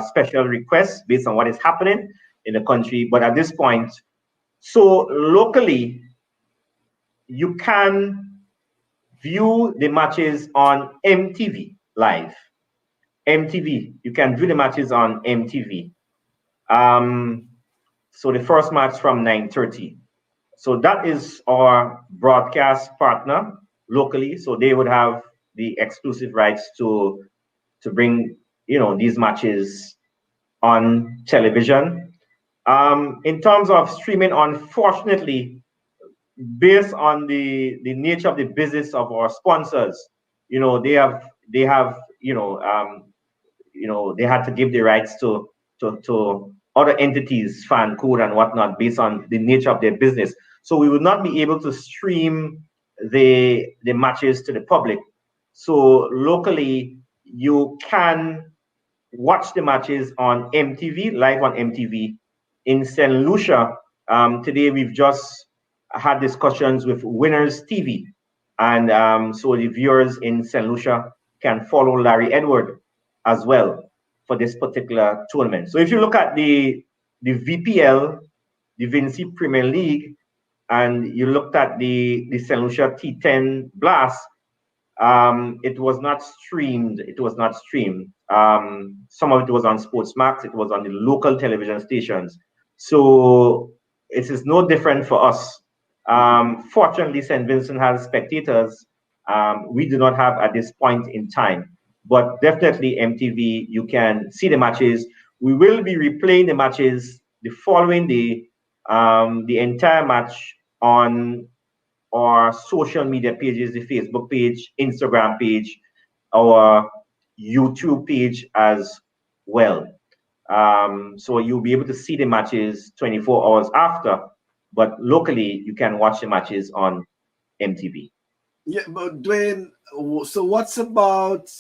Speaker 3: special request based on what is happening in the country. But at this point, so locally, you can view the matches on MTV live. You can view the matches on MTV. So the first match from 9:30. So that is our broadcast partner locally. So they would have the exclusive rights to bring these matches on television. In terms of streaming, unfortunately, based on the nature of the business of our sponsors, they had to give the rights to other entities, fan code and whatnot, based on the nature of their business. So we would not be able to stream the matches to the public. So locally, you can watch the matches on MTV, live on MTV. In St. Lucia, today we've just had discussions with Winners TV. And so the viewers in St. Lucia can follow Larry Edward as well for this particular tournament. So if you look at the VPL, the Vinci Premier League, and you looked at the St. Lucia T10 Blast, it was not streamed. It was not streamed. Some of it was on Sportsmax. It was on the local television stations. So it is no different for us. Fortunately, St. Vincent has spectators. We do not have at this point in time. But definitely MTV, you can see the matches. We will be replaying the matches the following day, the entire match on our social media pages, the Facebook page, Instagram page, our YouTube page as well. So you'll be able to see the matches 24 hours after, but locally you can watch the matches on MTV.
Speaker 1: Yeah, but Dwain, so what's about,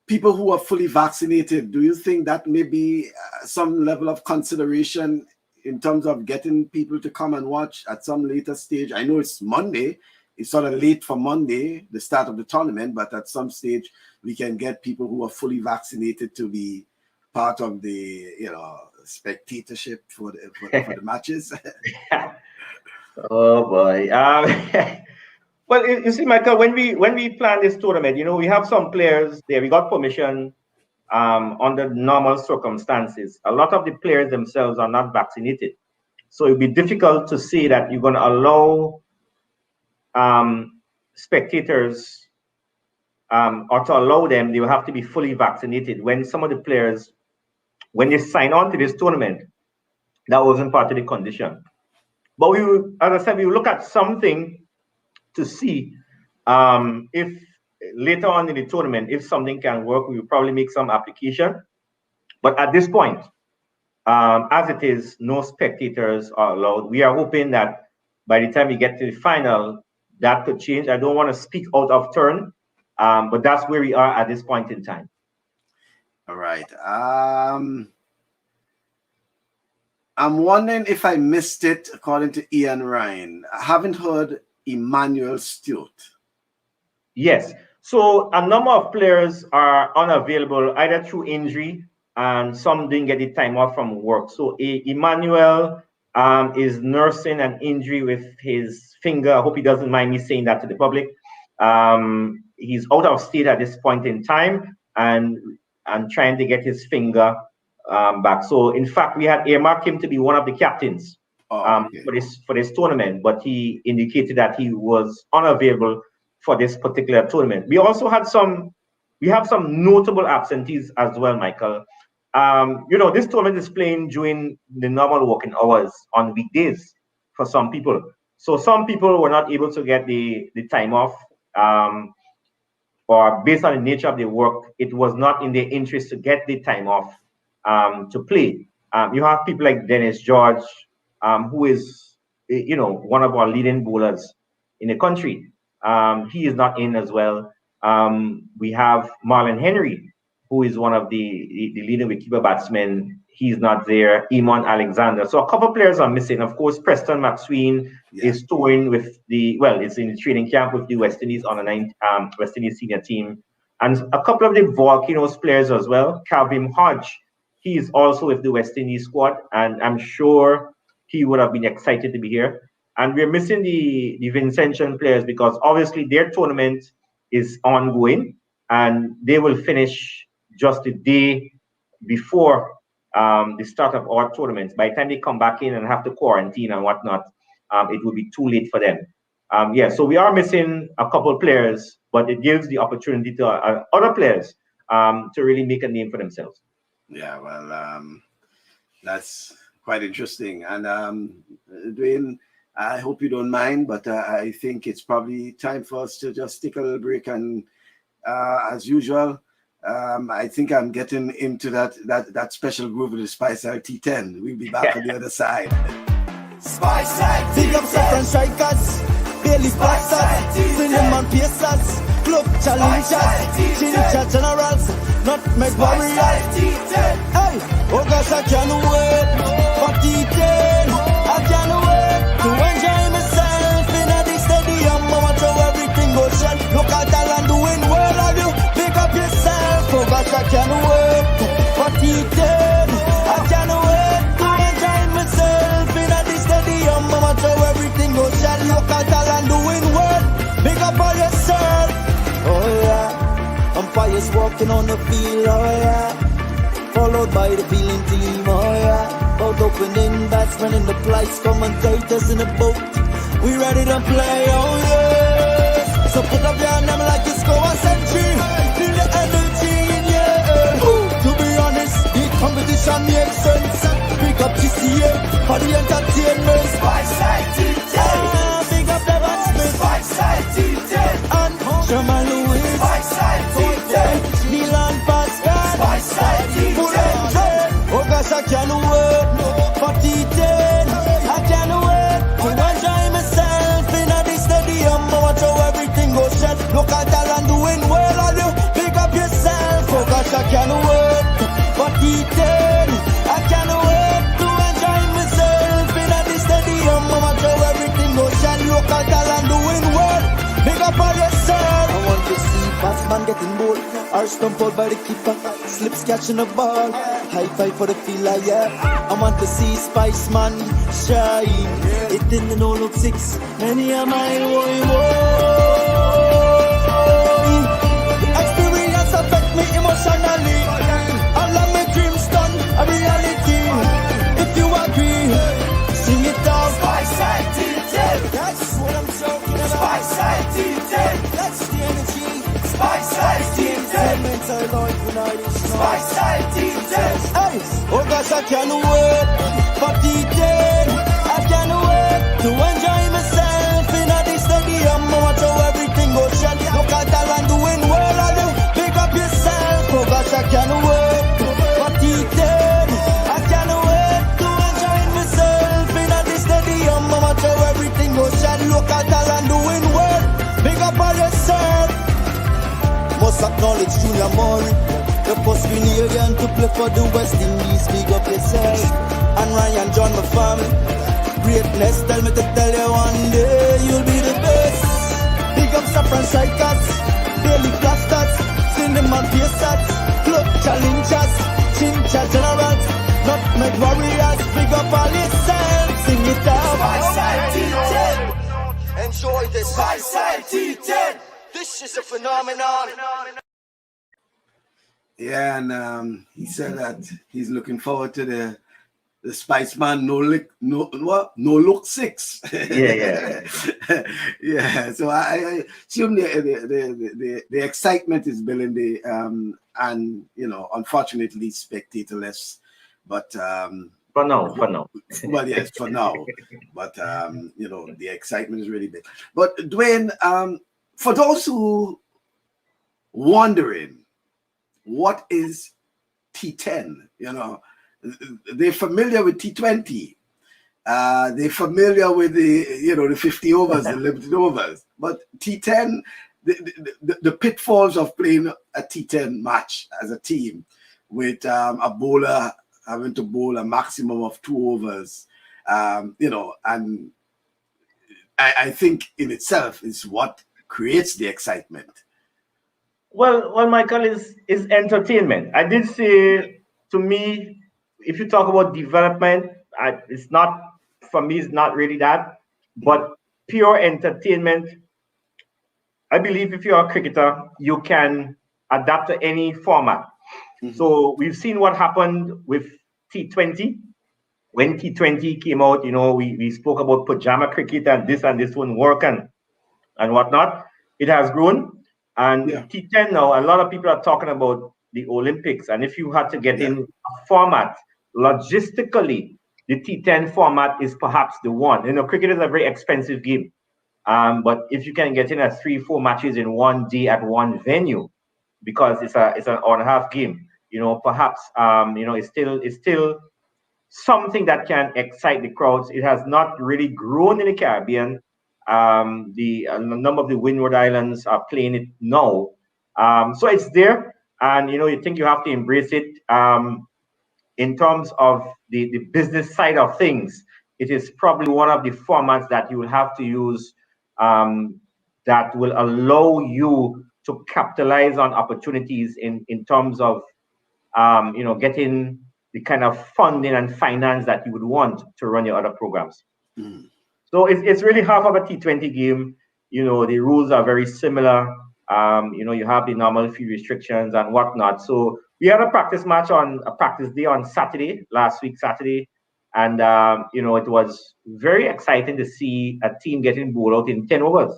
Speaker 1: people who are fully vaccinated? Do you think that may be some level of consideration in terms of getting people to come and watch at some later stage? I know it's Monday. It's sort of late for Monday, the start of the tournament, but at some stage we can get people who are fully vaccinated to be part of the, spectatorship for the matches.
Speaker 3: Oh boy. Well, you see, Michael, when we plan this tournament, we have some players there. We got permission under normal circumstances. A lot of the players themselves are not vaccinated. So it'd be difficult to say that you're going to allow spectators or to allow them, they will have to be fully vaccinated. When some of the players, when they sign on to this tournament, that wasn't part of the condition. But we will, as I said, we will look at something to see if later on in the tournament, if something can work, we will probably make some application. But at this point, as it is, no spectators are allowed. We are hoping that by the time we get to the final, that could change. I don't want to speak out of turn, but that's where we are at this point in time.
Speaker 1: All right. I'm wondering if I missed it, according to Ian Ryan. I haven't heard Emmanuel Stewart.
Speaker 3: Yes. So a number of players are unavailable either through injury, and some didn't get the time off from work. So Emmanuel is nursing an injury with his finger. I hope he doesn't mind me saying that to the public. He's out of state at this point in time and trying to get his finger back. So in fact, we had earmarked him to be one of the captains for this tournament, but he indicated that he was unavailable for this particular tournament. We also had we have some notable absentees as well, Michael. This tournament is playing during the normal working hours on weekdays for some people. So some people were not able to get the time off, or based on the nature of their work, it was not in their interest to get the time off to play. You have people like Dennis George, who is, one of our leading bowlers in the country. He is not in as well. We have Marlon Henry, who is one of the leading wicketkeeper batsmen. He's not there. Eamon Alexander. So a couple of players are missing. Of course, Preston McSween is touring with it's in the training camp with the West Indies on the West Indies senior team. And a couple of the Volcanoes players as well. Calvin Hodge, he is also with the West Indies squad, and I'm sure he would have been excited to be here. And we're missing the Vincentian players because obviously their tournament is ongoing and they will finish just the day before the start of our tournaments. By the time they come back in and have to quarantine and whatnot, it will be too late for them. So we are missing a couple of players, but it gives the opportunity to other players to really make a name for themselves.
Speaker 1: Yeah, well, that's quite interesting. And Dwain, I hope you don't mind, but I think it's probably time for us to just take a little break. And as usual, I think I'm getting into that special groove with the Spice Isle T10. We'll be back on the other side.
Speaker 2: Spice Isle, big up different strikers, Bailey Bassers, Cinnamon Pacers, Club Challengers, Chincha Generals, Nutmeg Warriors. Hey, oh gosh, I can't wait for T10. I can't wait to enjoy myself in the stadium. I want to everything go shell. Look at Thailand doing well, of you. Pick up yourself. Oh gosh, I can't wait for T10. I can't wait to enjoy myself in the stadium. I want to umpires walking on the field, oh yeah. Followed by the feeling team, oh yeah. Both opening batsmen in the place, commentators in the boat. We ready to play, oh yeah. So put up your hand like it's go a century. Feel the energy in yeah. To be honest, the competition makes sense. Pick up GCA for the entertainment.
Speaker 4: Spice T10.
Speaker 2: Big up the batsmen.
Speaker 4: Spice T10.
Speaker 2: And Sherman Lewis.
Speaker 4: Spice T10.
Speaker 2: Neil and Pascal.
Speaker 4: Spice T10.
Speaker 2: Oh gosh, I can't wait for T10. I can't wait to enjoy myself in the stadium. Watch how everything goes shut. Look at Alan doing well, all you pick up yourself. Oh gosh, I can't wait for T10. I can't wait to enjoy myself in the stadium. Watch how everything goes shut. Look at Alan doing well. Pick up all yourself. I want to see batsman getting bold. Or stump out by the keeper. Slips catching the ball. High five for the fielder, yeah. I want to see Spice Man shine. It didn't no look six. Many a mile, boy, boy. Experience affect me emotionally. All of my dreams done a reality. If you agree, sing it out.
Speaker 4: Spice T10.
Speaker 2: That's what I'm talking about.
Speaker 4: Spice T10.
Speaker 2: That's the energy.
Speaker 4: Spice T10. Spice T10.
Speaker 2: Hey, oh gosh, I can't wait for T10. I can't wait to enjoy myself in the stadium. Watch how everything goes shut. Look at Alan doing well, all you pick up yourself. Oh gosh, I can't wait for T10. I can't wait to enjoy myself in the stadium. Watch how everything goes shut. Look at Alan doing well. Pick up all yourself. Must acknowledge Junior Murray, the first Grenadian to play for the West Indies. Big up yourself. And Ryan John, my family. Greatness, tell me to tell you one day you'll be the best. Big up Saffron Strikers, Daily Blasters, Cinnamon Pacers, Club Challengers, Chincha Generals, Nutmeg Warriors. Big up all yourself, sing it out.
Speaker 4: Spice T10.
Speaker 2: Enjoy this.
Speaker 4: Spice T10.
Speaker 2: This is a phenomenon.
Speaker 1: Yeah, and he said that he's looking forward to the Spice Man no look six.
Speaker 3: Yeah.
Speaker 1: Yeah. So I assume the excitement is building and unfortunately spectatorless, but
Speaker 3: For now.
Speaker 1: well, yes, for now, but the excitement is really big. But Dwain, for those who wondering what is T10, they're familiar with T20. They're familiar with the 50 overs, the limited overs. But T10, the pitfalls of playing a T10 match as a team with a bowler having to bowl a maximum of 2 overs, and I think in itself is what creates the excitement.
Speaker 3: Well, Michael, is entertainment. I did say, to me, if you talk about development, it's not, for me, it's not really that. But pure entertainment, I believe if you're a cricketer, you can adapt to any format. Mm-hmm. So we've seen what happened with T20. When T20 came out, we spoke about pajama cricket and this won't work and whatnot. It has grown. And T10 now, a lot of people are talking about the Olympics. And if you had to get in a format, logistically, the T10 format is perhaps the one. Cricket is a very expensive game. But if you can get in 3-4 matches in one day at one venue, because it's an hour and a half game, perhaps it's still something that can excite the crowds. It has not really grown in the Caribbean. A number of the Windward Islands are playing it now. So it's there, and you think you have to embrace it. In terms of the business side of things, it is probably one of the formats that you will have to use that will allow you to capitalize on opportunities in terms of getting the kind of funding and finance that you would want to run your other programs. So it's really half of a T20 game. The rules are very similar. You have the normal fee restrictions and whatnot. So we had a practice day on Saturday, last week Saturday, and it was very exciting to see a team getting bowled out in 10 overs,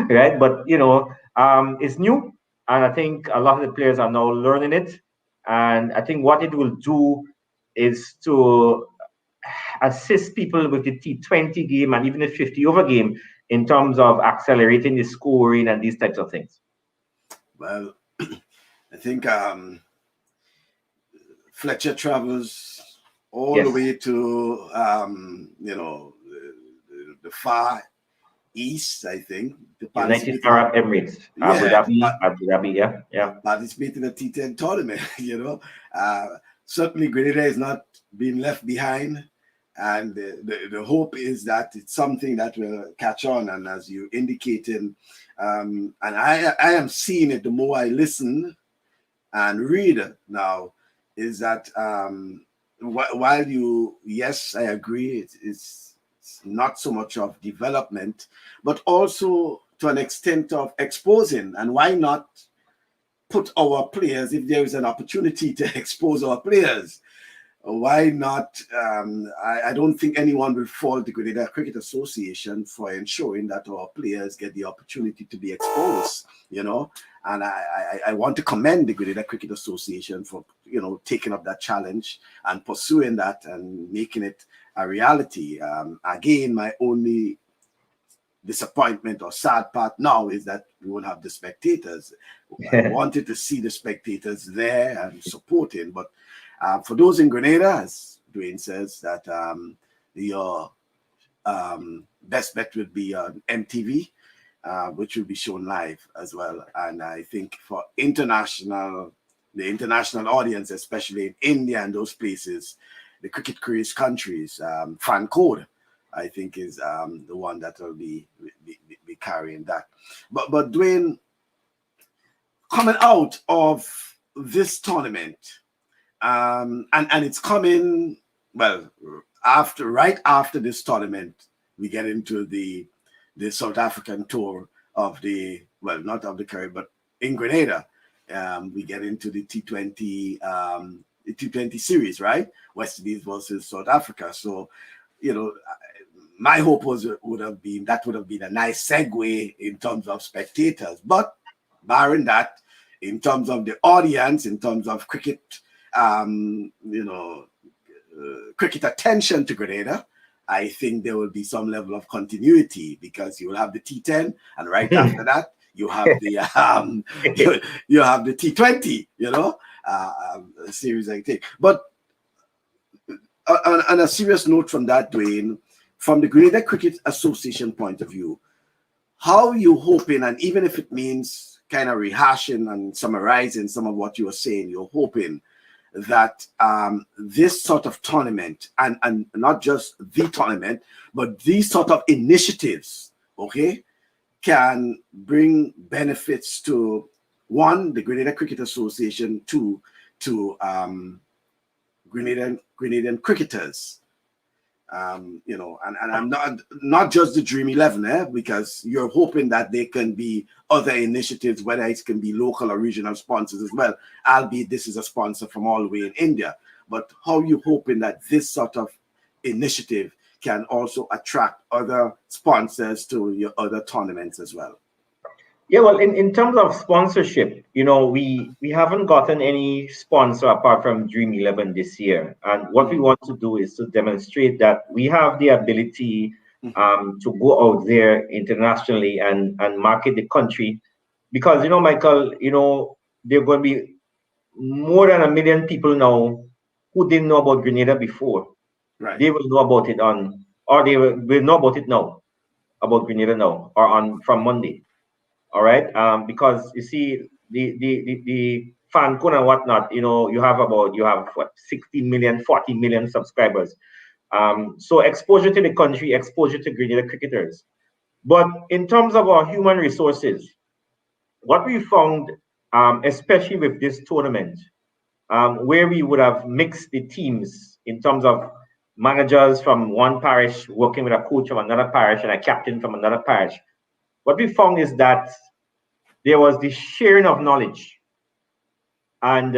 Speaker 3: right? But it's new, and I think a lot of the players are now learning it, and I think what it will do is to assist people with the T20 game and even the 50 over game in terms of accelerating the scoring and these types of things.
Speaker 1: Well, I think Fletcher travels all the way to the far east, I think.
Speaker 3: United Arab Emirates, Abu Dhabi, yeah.
Speaker 1: Participating in the T10 tournament, certainly Grenada is not being left behind. And the hope is that it's something that will catch on. And as you indicated, and I am seeing it the more I listen and read now, is that while yes, I agree, it's not so much of development, but also to an extent of exposing. And why not put our players, if there is an opportunity to expose our players, why not? I don't think anyone will fault the Grenada Cricket Association for ensuring that our players get the opportunity to be exposed, and I want to commend the Grenada Cricket Association for, taking up that challenge and pursuing that and making it a reality. Again, my only disappointment or sad part now is that we won't have the spectators. I wanted to see the spectators there and supporting, but for those in Grenada, as Dwain says, that your best bet would be on MTV, which will be shown live as well. And I think for the international audience, especially in India and those places, the cricket crazed countries, fan code, I think is the one that will be carrying that. But Dwain, coming out of this tournament, and it's coming, well, right after this tournament, we get into the South African tour of not of the Caribbean, but in Grenada. We get into the T20 series, right? West Indies versus South Africa. So, my hope would have been a nice segue in terms of spectators. But barring that, in terms of the audience, in terms of cricket, cricket attention to Grenada, I think there will be some level of continuity, because you will have the T10, and right after that, you have the you have the T20, series, I think. But on a serious note from that, Dwain, from the Grenada Cricket Association point of view, how are you hoping, and even if it means kind of rehashing and summarizing some of what you were saying, you're hoping that this sort of tournament, and not just the tournament, but these sort of initiatives, okay, can bring benefits to, one, the Grenada Cricket Association, two, to Grenadian cricketers, and I'm not just the Dream11, because you're hoping that there can be other initiatives, whether it can be local or regional sponsors as well, albeit this is a sponsor from all the way in India. But how are you hoping that this sort of initiative can also attract other sponsors to your other tournaments as well?
Speaker 3: Yeah, well, in terms of sponsorship, we haven't gotten any sponsor apart from Dream11 this year. And what we want to do is to demonstrate that we have the ability to go out there internationally and market the country. Because, Michael, there are going to be more than 1 million people now who didn't know about Grenada before.
Speaker 1: Right.
Speaker 3: They will know about it they will know about it now, about Grenada now, or from Monday. All right, because you see the fan code and whatnot, you have what, 60 million, 40 million subscribers. So exposure to the country, exposure to Grenada cricketers. But in terms of our human resources, what we found, especially with this tournament, where we would have mixed the teams in terms of managers from one parish working with a coach from another parish and a captain from another parish, what we found is that there was the sharing of knowledge. And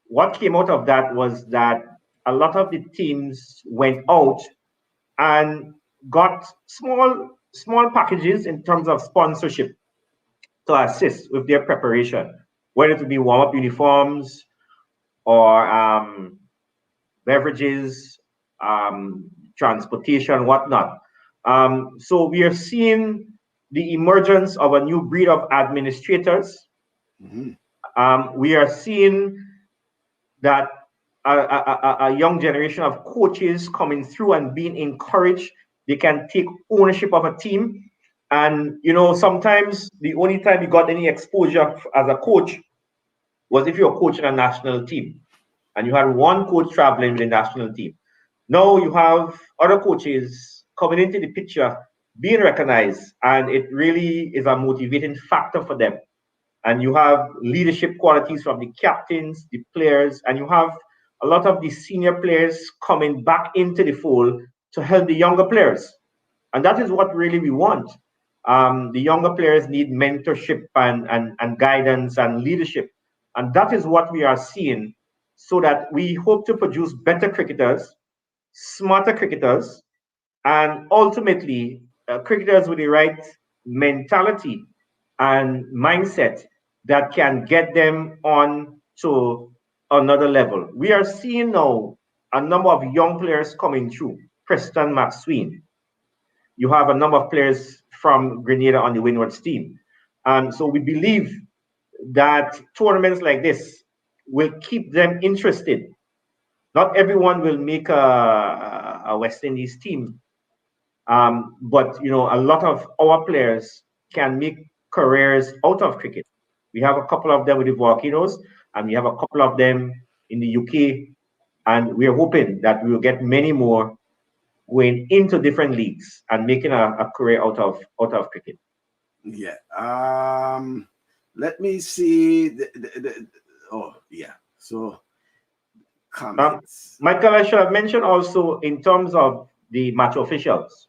Speaker 3: what came out of that was that a lot of the teams went out and got small packages in terms of sponsorship to assist with their preparation, whether it be warm-up uniforms or beverages, transportation, whatnot. So we are seeing the emergence of a new breed of administrators. We are seeing that a young generation of coaches coming through and being encouraged. They can take ownership of a team. And, sometimes the only time you got any exposure as a coach was if you're coaching a national team and you had one coach traveling with the national team. Now you have other coaches coming into the picture, being recognized, and it really is a motivating factor for them. And you have leadership qualities from the captains, the players, and you have a lot of the senior players coming back into the fold to help the younger players. And that is what really we want. The younger players need mentorship and guidance and leadership. And that is what we are seeing, so that we hope to produce better cricketers, smarter cricketers, and ultimately cricketers with the right mentality and mindset that can get them on to another level. We are seeing now a number of young players coming through. Preston McSween. You have a number of players from Grenada on the Windward's team. And so we believe that tournaments like this will keep them interested. Not everyone will make a West Indies team, but a lot of our players can make careers out of cricket. We have a couple of them with the Volcanoes, and we have a couple of them in the UK, and we are hoping that we will get many more going into different leagues and making a career out of cricket.
Speaker 1: Yeah. Let me see. So comments.
Speaker 3: Michael, I should have mentioned also in terms of the match officials.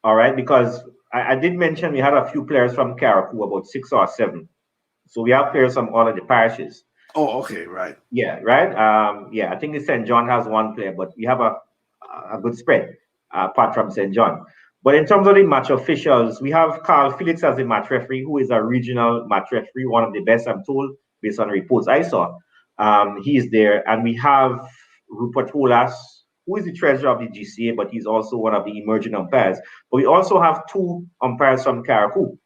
Speaker 3: All right, because I did mention we had a few players from Carriacou, about 6 or 7. So we have players from all of the parishes.
Speaker 1: Oh, okay, right.
Speaker 3: Yeah, right. I think the St. John has one player, but we have a good spread apart from St. John. But in terms of the match officials, we have Carl Felix as the match referee, who is a regional match referee, one of the best, I'm told, based on reports I saw. He is there. And we have Rupert Holas, who is the treasurer of the GCA, but he's also one of the emerging umpires. But we also have 2 umpires from Carriacou,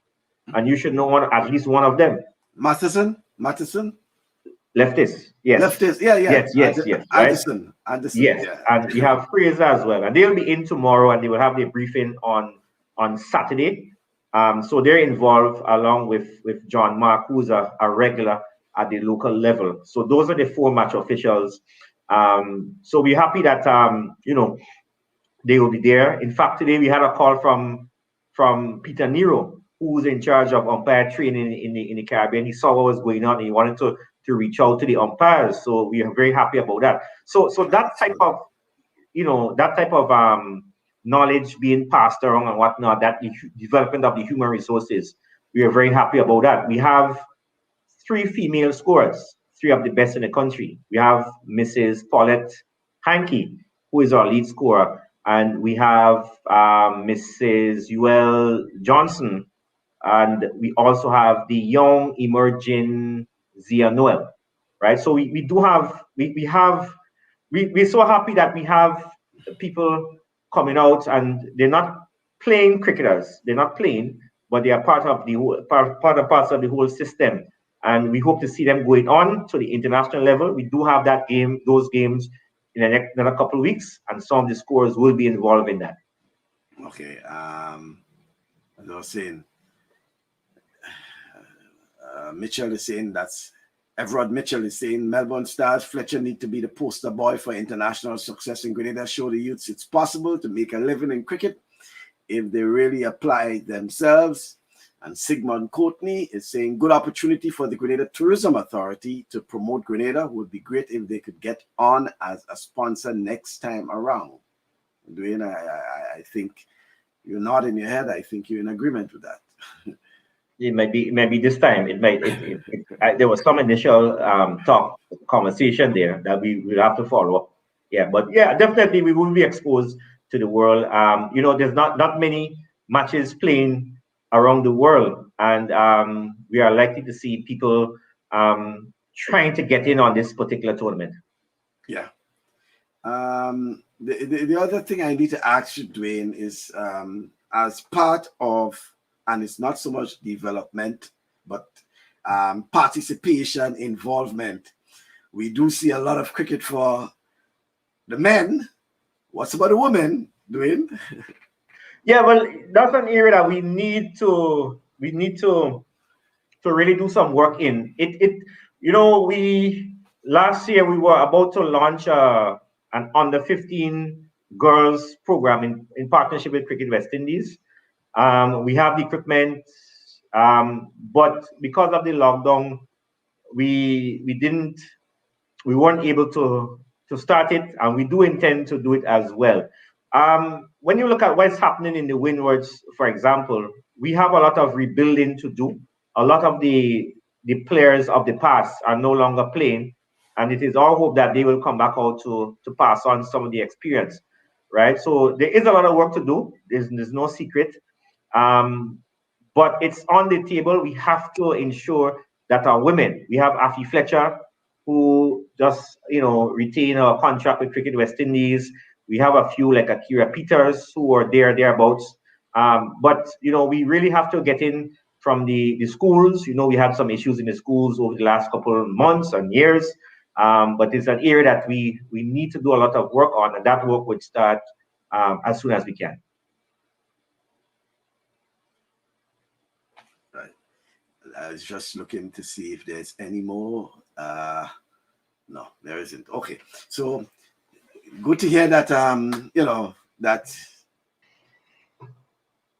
Speaker 3: and you should know at least one of them.
Speaker 1: Matheson?
Speaker 3: Leftist, yes.
Speaker 1: Leftist, yeah.
Speaker 3: Yes, right?
Speaker 1: Anderson,
Speaker 3: yes.
Speaker 1: Yeah.
Speaker 3: And we have Fraser as well, and they'll be in tomorrow, and they will have their briefing on Saturday. So they're involved along with John Mark, who's a regular at the local level. So those are the 4 match officials. So we're happy that they will be there. In fact, today we had a call from Peter Nero, who's in charge of umpire training in the Caribbean. He saw what was going on, and he wanted to reach out to the umpires. So we are very happy about that. So that type of knowledge being passed around and whatnot, that development of the human resources, we are very happy about that. We have 3 female scorers, 3 of the best in the country. We have Mrs. Paulette Hankey, who is our lead scorer, and we have Mrs. Yuel Johnson, and we also have the young emerging Zia Noel, right? So we're so happy that we have people coming out, and they're not playing cricketers. They're not playing, but they are part of parts of the whole system. And we hope to see them going on to the international level. We do have those games in another couple of weeks, and some of the scorers will be involved in that.
Speaker 1: Okay. As I was saying, Mitchell is saying Everard Mitchell is saying Melbourne Stars Fletcher need to be the poster boy for international success in Grenada. Show the youths it's possible to make a living in cricket if they really apply themselves. And Sigmund Courtney is saying good opportunity for the Grenada Tourism Authority to promote Grenada. Would be great if they could get on as a sponsor next time around. Dwain, I think you're nodding your head. I think you're in agreement with that.
Speaker 3: It may be this time. There was some initial conversation there that we will have to follow up. Yeah, but yeah, definitely we will be exposed to the world. There's not many matches playing around the world, and we are likely to see people trying to get in on this particular tournament.
Speaker 1: Yeah. The other thing I need to ask you, Dwayne, is as part of, and it's not so much development, but participation, involvement. We do see a lot of cricket for the men. What's about the women, Dwayne?
Speaker 3: Yeah, well, that's an area that we need to really do some work in. We last year we were about to launch an under 15 girls program in partnership with Cricket West Indies. We have the equipment, but because of the lockdown, we weren't able to start it, and we do intend to do it as well. When you look at what's happening in the windwards, for example, we have a lot of rebuilding to do. A lot of the players of the past are no longer playing, and it is our hope that they will come back out to pass on some of the experience, right? So there is a lot of work to do. There's no secret. Um, but it's on the table. We have to ensure that our women, we have Afi Fletcher, who just retain a contract with Cricket West Indies. We have a few like Akira Peters who are thereabouts. But we really have to get in from the schools. We had some issues in the schools over the last couple of months and years. But it's an area that we need to do a lot of work on, and that work would start as soon as we can.
Speaker 1: Right. I was just looking to see if there's any more. No, there isn't. Okay, so good to hear that. That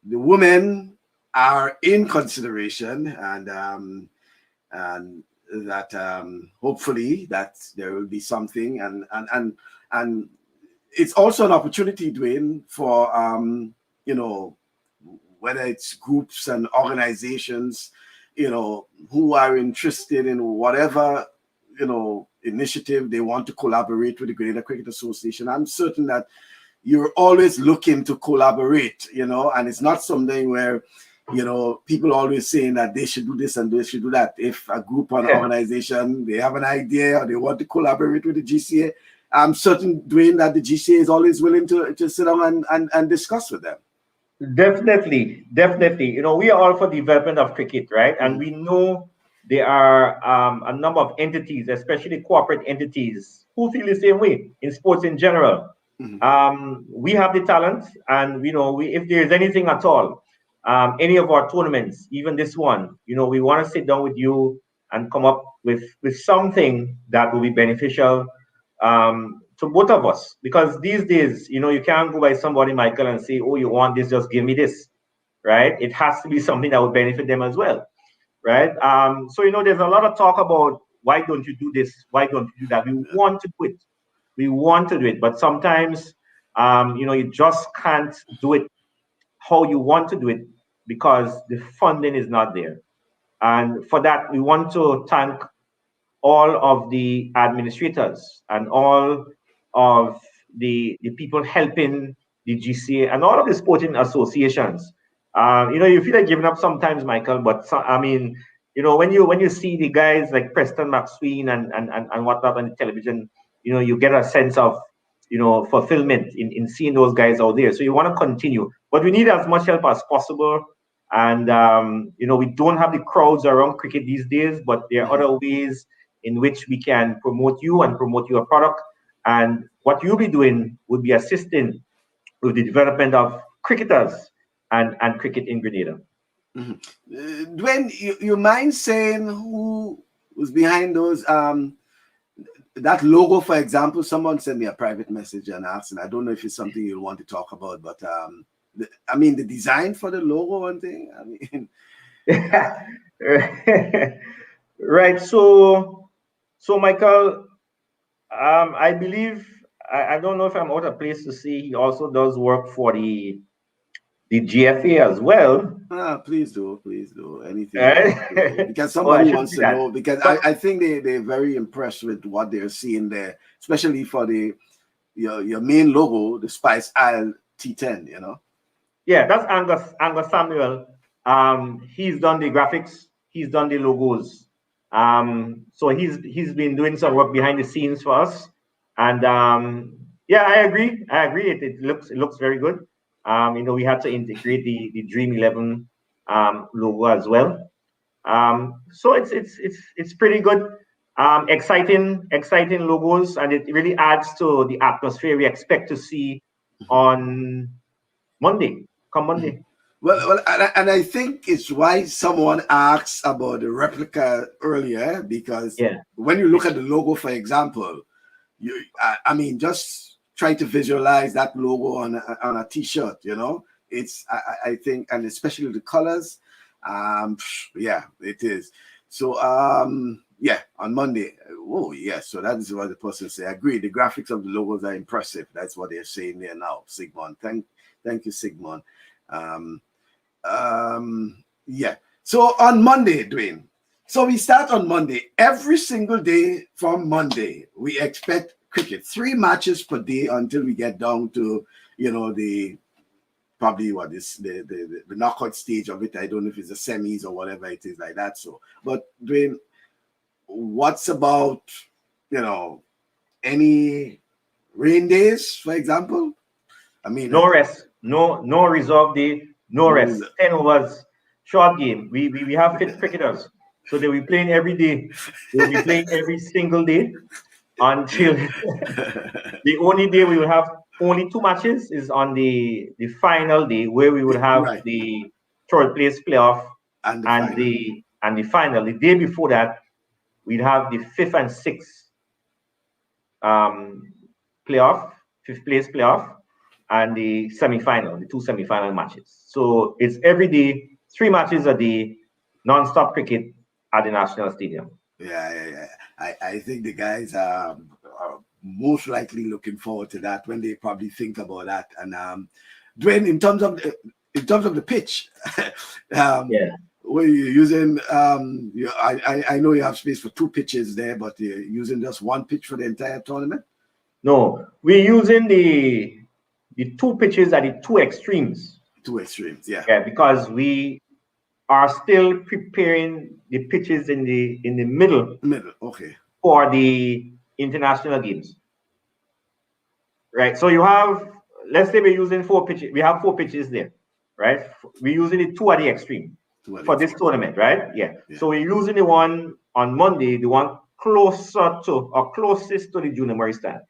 Speaker 1: the women are in consideration, and that hopefully that there will be something, and it's also an opportunity, Dwayne, for whether it's groups and organizations, who are interested in whatever initiative they want to collaborate with the Grenada Cricket Association. I'm certain that you're always looking to collaborate, and it's not something where people always saying that they should do this and they should do that. If a group or an organization, they have an idea or they want to collaborate with the GCA, I'm certain, Dwayne, that the GCA is always willing to sit down and discuss with them.
Speaker 3: Definitely. We are all for development of cricket, right? And we know there are a number of entities, especially corporate entities, who feel the same way in sports in general. We have the talent, and if there is anything at all, any of our tournaments, even this one, we want to sit down with you and come up with something that will be beneficial to both of us. Because these days, you can't go by somebody, Michael, and say, oh, you want this, just give me this, right? It has to be something that will benefit them as well, right? So there's a lot of talk about why don't you do this, why don't you do that. We want to do it, but sometimes you just can't do it how you want to do it because the funding is not there. And for that, we want to thank all of the administrators and all of the people helping the GCA and all of the sporting associations. You feel like giving up sometimes, Michael, but when you see the guys like Preston McSween and whatnot on the television, you get a sense of fulfillment in seeing those guys out there. So you want to continue, but we need as much help as possible. And we don't have the crowds around cricket these days, but there are other ways in which we can promote you and promote your product. And what you'll be doing would be assisting with the development of cricketers and cricket in Grenada.
Speaker 1: Dwayne, you mind saying who was behind those that logo, for example? Someone sent me a private message and asked, and I don't know if it's something you'll want to talk about, but the design for the logo and thing.
Speaker 3: Right. So Michael, I believe I don't know if I'm out of place to say he also does work for the the GFA as well.
Speaker 1: Please do anything you
Speaker 3: Right?
Speaker 1: want to, because
Speaker 3: Oh, I
Speaker 1: somebody
Speaker 3: shouldn't
Speaker 1: wants
Speaker 3: do
Speaker 1: to
Speaker 3: that.
Speaker 1: know, because
Speaker 3: But
Speaker 1: I think they're very impressed with what they're seeing there, especially for your main logo, the Spice Isle T10, you know.
Speaker 3: yeah, that's Angus Samuel. He's done the graphics, he's done the logos. So he's been doing some work behind the scenes for us. And yeah, I agree. It looks very good. We had to integrate the Dream11 logo as well. So it's pretty good. Exciting logos, and it really adds to the atmosphere we expect to see on Monday. Come Monday.
Speaker 1: Well, and I think it's why someone asked about the replica earlier, because
Speaker 3: Yeah.
Speaker 1: when you look at the logo, for example, I mean, just try to visualize that logo on a T-shirt. You know, I think, and especially the colors. Yeah, it is. So yeah, on Monday. Oh yes, so that is what the person say. I agree. The graphics of the logos are impressive. That's what they're saying there now. Sigmund, thank you, Sigmund. Um, yeah. So on Monday, Dwayne. So we start on Monday. Every single day from Monday, we expect cricket. 3 matches per day until we get down to, the probably what is the knockout stage of it. I don't know if it's the semis or whatever it is like that. So, but Dwayne, what's about, any rain days, for example? I mean,
Speaker 3: No rest. No reserve day. No
Speaker 1: no
Speaker 3: rest. 10 overs. Short game. We have fit cricketers. So they'll be playing every day. They'll be playing every single day until the only day we will have only 2 matches is on the final day, where we would have
Speaker 1: right,
Speaker 3: the third place playoff
Speaker 1: and the
Speaker 3: and
Speaker 1: final.
Speaker 3: the final. The day before that, we'd have the fifth and sixth um, playoff, fifth place playoff, and the semi-final, the 2 semi-final matches. So it's every day, 3 matches a day, non-stop cricket at the National Stadium.
Speaker 1: Yeah. I think the guys are most likely looking forward to that when they probably think about that. And Dwayne, in terms of the pitch,
Speaker 3: Yeah.
Speaker 1: were you using? I know you have space for 2 pitches there, but you're using just 1 pitch for the entire tournament.
Speaker 3: No, we're using the 2 pitches at the 2 extremes.
Speaker 1: 2 extremes, yeah.
Speaker 3: Yeah, because we are still preparing the pitches in the middle
Speaker 1: Middle, okay.
Speaker 3: for the international games. Right. So you have, let's say we're using 4 pitches. We have 4 pitches there, right? We're using the 2 at the extreme for this tournament, right? Yeah. So we're using the one on Monday, the one closer to or closest to the junior memory stand.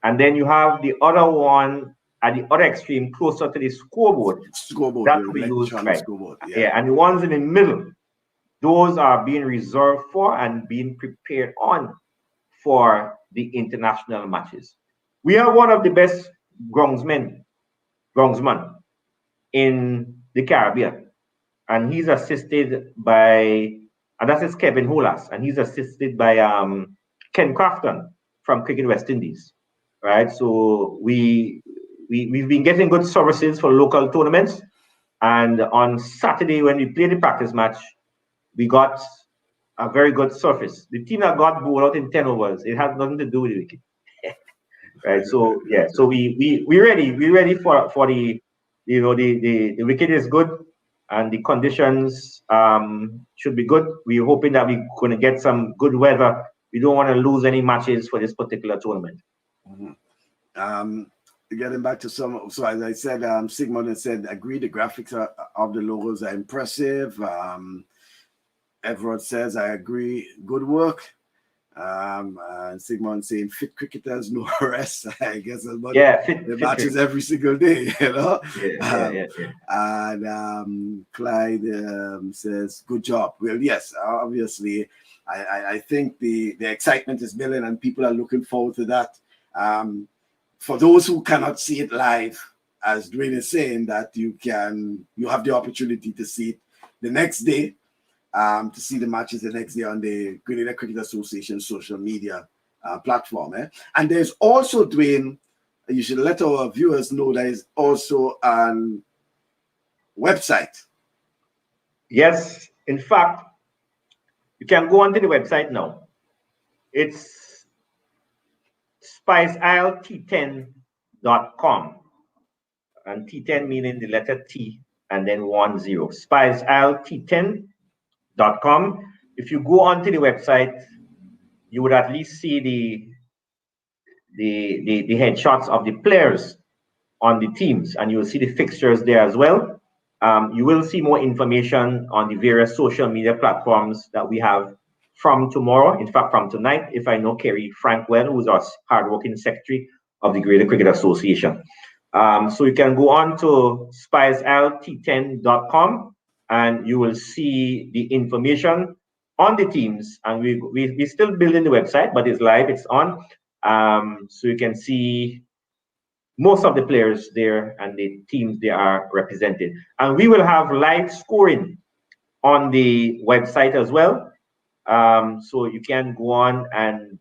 Speaker 3: And then you have the other one at the other extreme, closer to the scoreboard. That we use, right?
Speaker 1: Scoreboard,
Speaker 3: Yeah. And the ones in the middle, those are being reserved for and being prepared on for the international matches. We have one of the best groundsmen in the Caribbean, and he's assisted by, and that is Kevin Holas, and he's assisted by Ken Crafton from Cricket West Indies, right? So we've been getting good services for local tournaments, and on Saturday when we played the practice match, we got a very good surface. The team that got bowled out in 10 overs, it has nothing to do with the wicket. Right. So yeah, so we ready for the the wicket is good and the conditions should be good. We're hoping that we're going to get some good weather. We don't want to lose any matches for this particular tournament.
Speaker 1: Getting back to some, so as I said, Sigmund had said, agree, the graphics of the logos are impressive. Everett says, I agree, good work. And Sigmund saying fit cricketers, no rest. I guess about the matches every single day, And Clyde says, good job. Well, yes, obviously, I think the excitement is building and people are looking forward to that. For those who cannot see it live, as Dwayne is saying, that you have the opportunity to see it the next day. To see the matches the next day on the Grenada Cricket Association social media platform. And there's also, Dwayne, you should let our viewers know there is also an website.
Speaker 3: Yes, in fact, you can go onto the website now. It's SpiceIsle10.com. And T10 meaning the letter T and then 10. SpiceIsle10.com. If you go onto the website, you would at least see the headshots of the players on the teams, and you will see the fixtures there as well. You will see more information on the various social media platforms that we have from tomorrow. In fact, from tonight, if I know Kerry Frankwell, who's our hardworking secretary of the Grenada Cricket Association. So you can go on to SpiceIsle10.com and you will see the information on the teams. And we're still building the website, but it's live, it's on. So you can see most of the players there and the teams they are represented. And we will have live scoring on the website as well. So you can go on and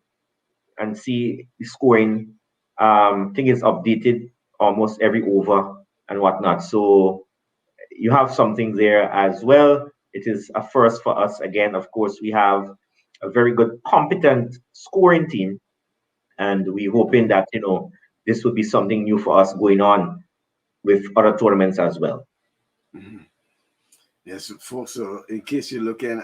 Speaker 3: see the scoring. I think it's updated almost every over and whatnot. So you have something there as well. It is a first for us. Again, of course, we have a very good, competent scoring team. And we're hoping that, this would be something new for us going on with other tournaments as well.
Speaker 1: Mm-hmm. Yes, folks, so in case you're looking,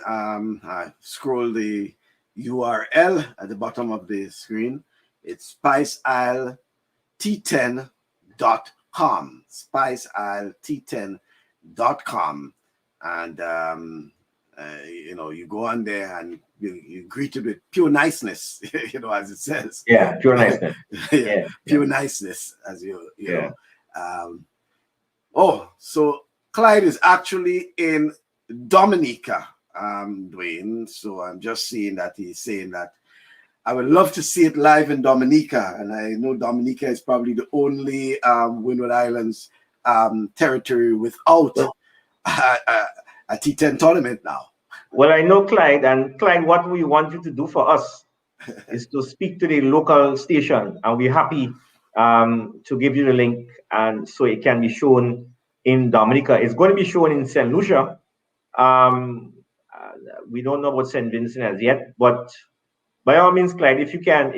Speaker 1: scroll the URL at the bottom of the screen. It's SpiceIsle10.com. SpiceIsle10.com. And, you go on there and you greeted with pure niceness, as it says.
Speaker 3: Yeah, pure niceness.
Speaker 1: Pure niceness, as you know. So Clyde is actually in Dominica, Dwain. So I'm just seeing that he's saying that I would love to see it live in Dominica. And I know Dominica is probably the only Windward Islands territory without a T10 tournament now.
Speaker 3: Well, I know Clyde, and Clyde, what we want you to do for us is to speak to the local station, and we're happy to give you the link, and so it can be shown in Dominica. It's going to be shown in St. Lucia. We don't know about St. Vincent as yet, but by all means, Clyde, if you can,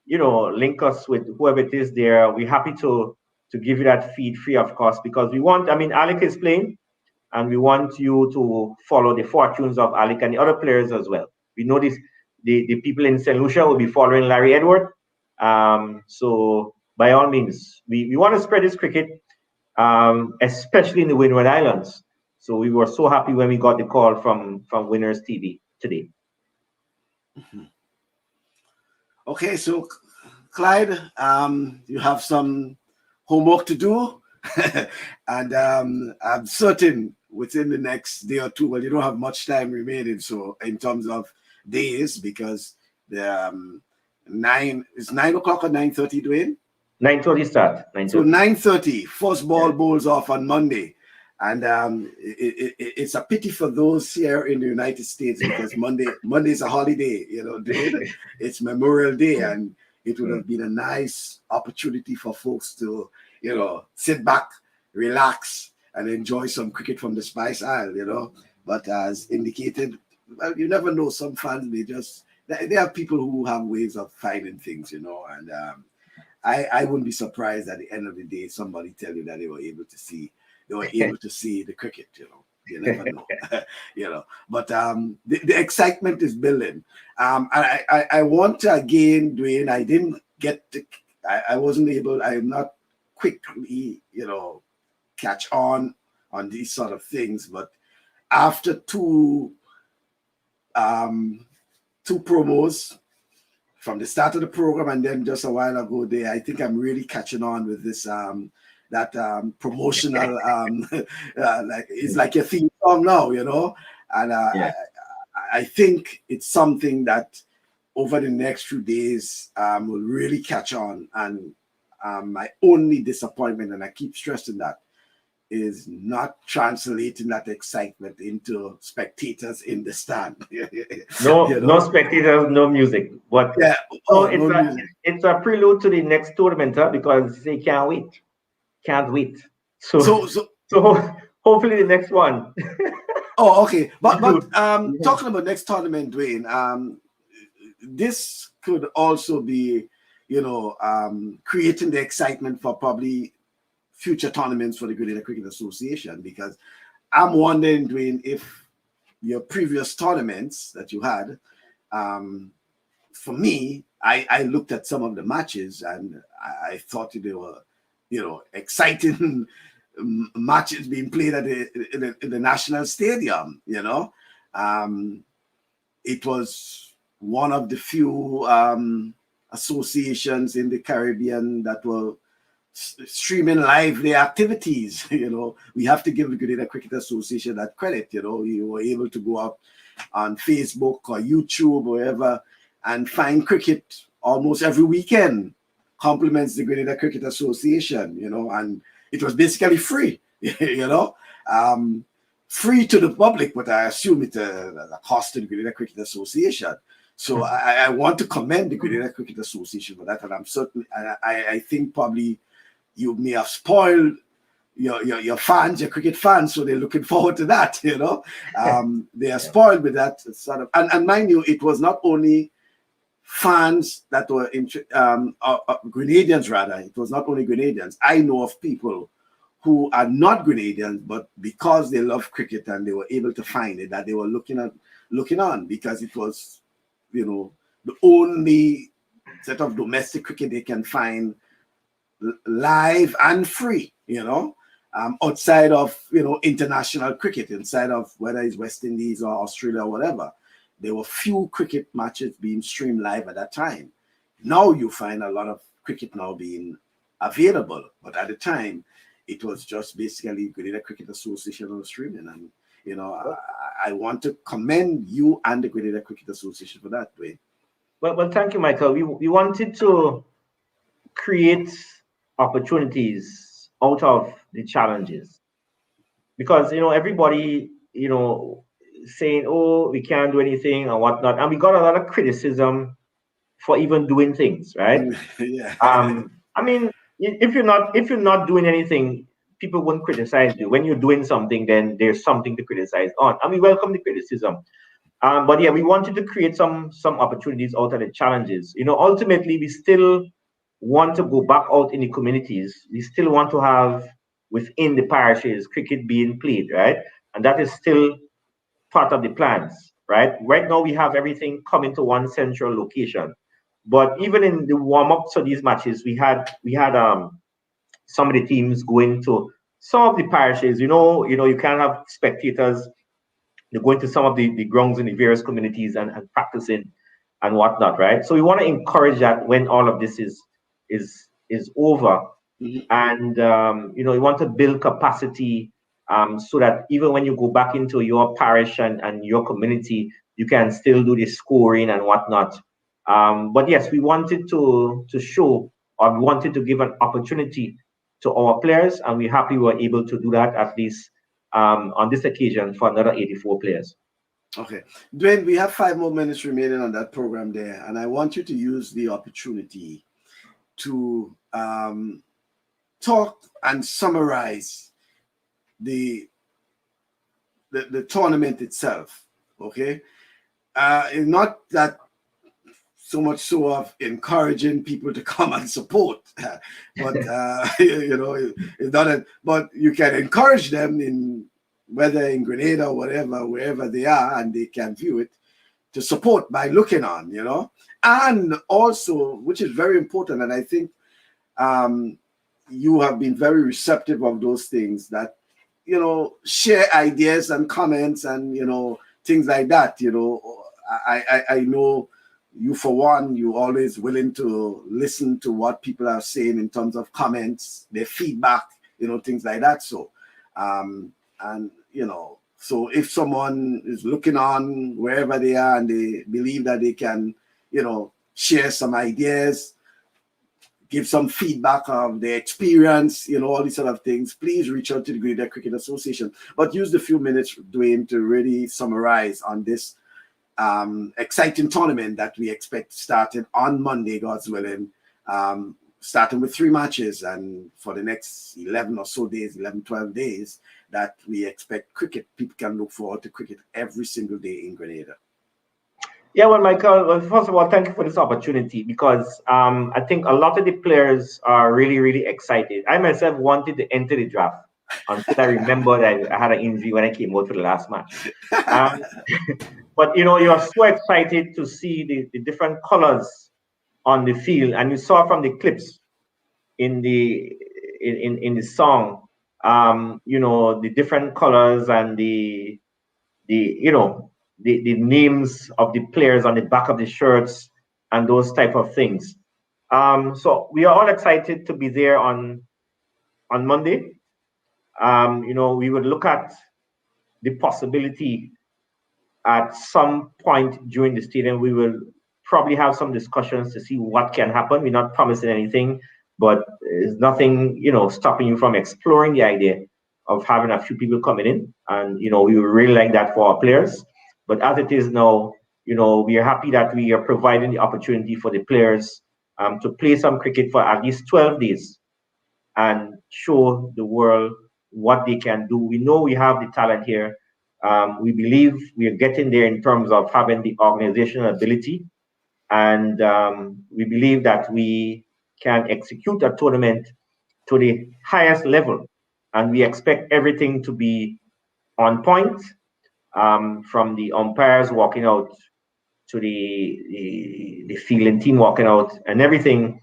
Speaker 3: link us with whoever it is there, we're happy to give you that feed free of cost, because we want, Alec is playing, and we want you to follow the fortunes of Alec and the other players as well. We know the people in St. Lucia will be following Larry Edward. So by all means, we want to spread this cricket, especially in the Windward Islands. So we were so happy when we got the call from Winners TV today.
Speaker 1: Mm-hmm. Okay, so Clyde, you have some homework to do. And I'm certain within the next day or two, well, you don't have much time remaining, so in terms of days, because the 9 o'clock or 9:30, Dwain?
Speaker 3: 9:30 start. 9:30.
Speaker 1: So 9:30, first ball bowls off on Monday. And it's a pity for those here in the United States, because Monday is a holiday, Dwain. It's Memorial Day, and it would have been a nice opportunity for folks to sit back, relax, and enjoy some cricket from the Spice Isle, But as indicated, well, you never know. Some fans, they have people who have ways of finding things, and I wouldn't be surprised at the end of the day somebody tell you that they were able to see the cricket, You never know, But the excitement is building. And I want to again, Dwain, I didn't get to, I wasn't able, I'm not quickly, catch on these sort of things. But after two promos from the start of the program and then just a while ago there, I think I'm really catching on with this promotional like it's like a theme song now, and I think it's something that over the next few days will really catch on. And my only disappointment, and I keep stressing that, is not translating that excitement into spectators in the stand.
Speaker 3: No spectators, no music. But it's a prelude to the next tournament, because they can't wait. So Hopefully the next one.
Speaker 1: Oh, okay. But
Speaker 3: Yeah.
Speaker 1: talking about next tournament, Dwayne, this could also be, creating the excitement for probably future tournaments for the Grenada Cricket Association, because I'm wondering, Dwayne, if your previous tournaments that you had, for me, I looked at some of the matches and I thought they were, exciting matches being played at in the national stadium. It was one of the few associations in the Caribbean that were streaming live their activities. We have to give the Grenada Cricket Association that credit. You were able to go up on Facebook or YouTube or wherever and find cricket almost every weekend. Compliments the Grenada Cricket Association, and it was basically free, free to the public, but I assume it's a cost to the Grenada Cricket Association. So I want to commend the Grenada Cricket Association for that, and I'm certain, I think probably you may have spoiled your fans, your cricket fans, so they're looking forward to that. They are spoiled with that sort of, and mind you, it was not only fans that were Grenadians, rather. It was not only Grenadians. I know of people who are not Grenadians, but because they love cricket and they were able to find it, that they were looking on, because it was, the only set of domestic cricket they can find live and free, outside of, international cricket, inside of whether it's West Indies or Australia or whatever. There were few cricket matches being streamed live at that time. Now you find a lot of cricket now being available, but at the time, it was just basically Grenada Cricket Association on streaming. And, I want to commend you and the Grenada Cricket Association for that, Dwayne.
Speaker 3: Well, thank you, Michael. We wanted to create opportunities out of the challenges, because everybody saying, oh, we can't do anything and whatnot, and we got a lot of criticism for even doing things, right?
Speaker 1: Yeah.
Speaker 3: I mean, if you're not doing anything, people won't criticize you. When you're doing something, then there's something to criticize on, and we welcome the criticism. But yeah, we wanted to create some opportunities out of the challenges. Ultimately, we still want to go back out in the communities. We still want to have within the parishes cricket being played, right? And that is still part of the plans, right? Right now, we have everything coming to one central location. But even in the warm-ups for these matches, we had some of the teams going to some of the parishes. You can have spectators. They're going to some of the grounds in the various communities and practicing and whatnot, right? So we want to encourage that when all of this is over, and we want to build capacity, so that even when you go back into your parish and your community, you can still do the scoring and whatnot. But yes, we wanted to show, or we wanted to give an opportunity to our players, and we're happy we were able to do that, at least on this occasion, for another 84 players.
Speaker 1: Okay. Dwayne, we have 5 more minutes remaining on that program there, and I want you to use the opportunity to talk and summarize the tournament itself. Okay. Not that so much so of encouraging people to come and support, but it's not but you can encourage them in, whether in Grenada or whatever, wherever they are, and they can view it, to support by looking on, and also, which is very important, and I think you have been very receptive of those things, that share ideas and comments and things like that. I know you, for one, you always willing to listen to what people are saying in terms of comments, their feedback, things like that. So so if someone is looking on wherever they are and they believe that they can share some ideas, give some feedback of their experience, all these sort of things, please reach out to the Grenada Cricket Association. But use the few minutes, Dwayne, to really summarize on this exciting tournament that we expect starting on Monday, God's willing, starting with 3 matches, and for the next 11 or so days, 11, 12 days, that we expect cricket. People can look forward to cricket every single day in Grenada.
Speaker 3: Yeah, well, Michael, well, first of all, thank you for this opportunity, because I think a lot of the players are really, really excited. I myself wanted to enter the draft until I remembered I had an injury when I came out for the last match. But, you know, you're so excited to see the different colors on the field, and you saw from the clips in the song, you know, the different colors and the you know, the names of the players on the back of the shirts and those type of things. So we are all excited to be there on Monday. You know, we would look at the possibility at some point during the stadium. We will probably have some discussions to see what can happen. We're not promising anything, but there's nothing, you know, stopping you from exploring the idea of having a few people coming in. And, you know, we would really like that for our players. But as it is now, you know, we are happy that we are providing the opportunity for the players to play some cricket for at least 12 days and show the world what they can do. We know we have the talent here. We believe we are getting there in terms of having the organizational ability. And we believe that we can execute a tournament to the highest level. And we expect everything to be on point, from the umpires walking out to the fielding team walking out, and everything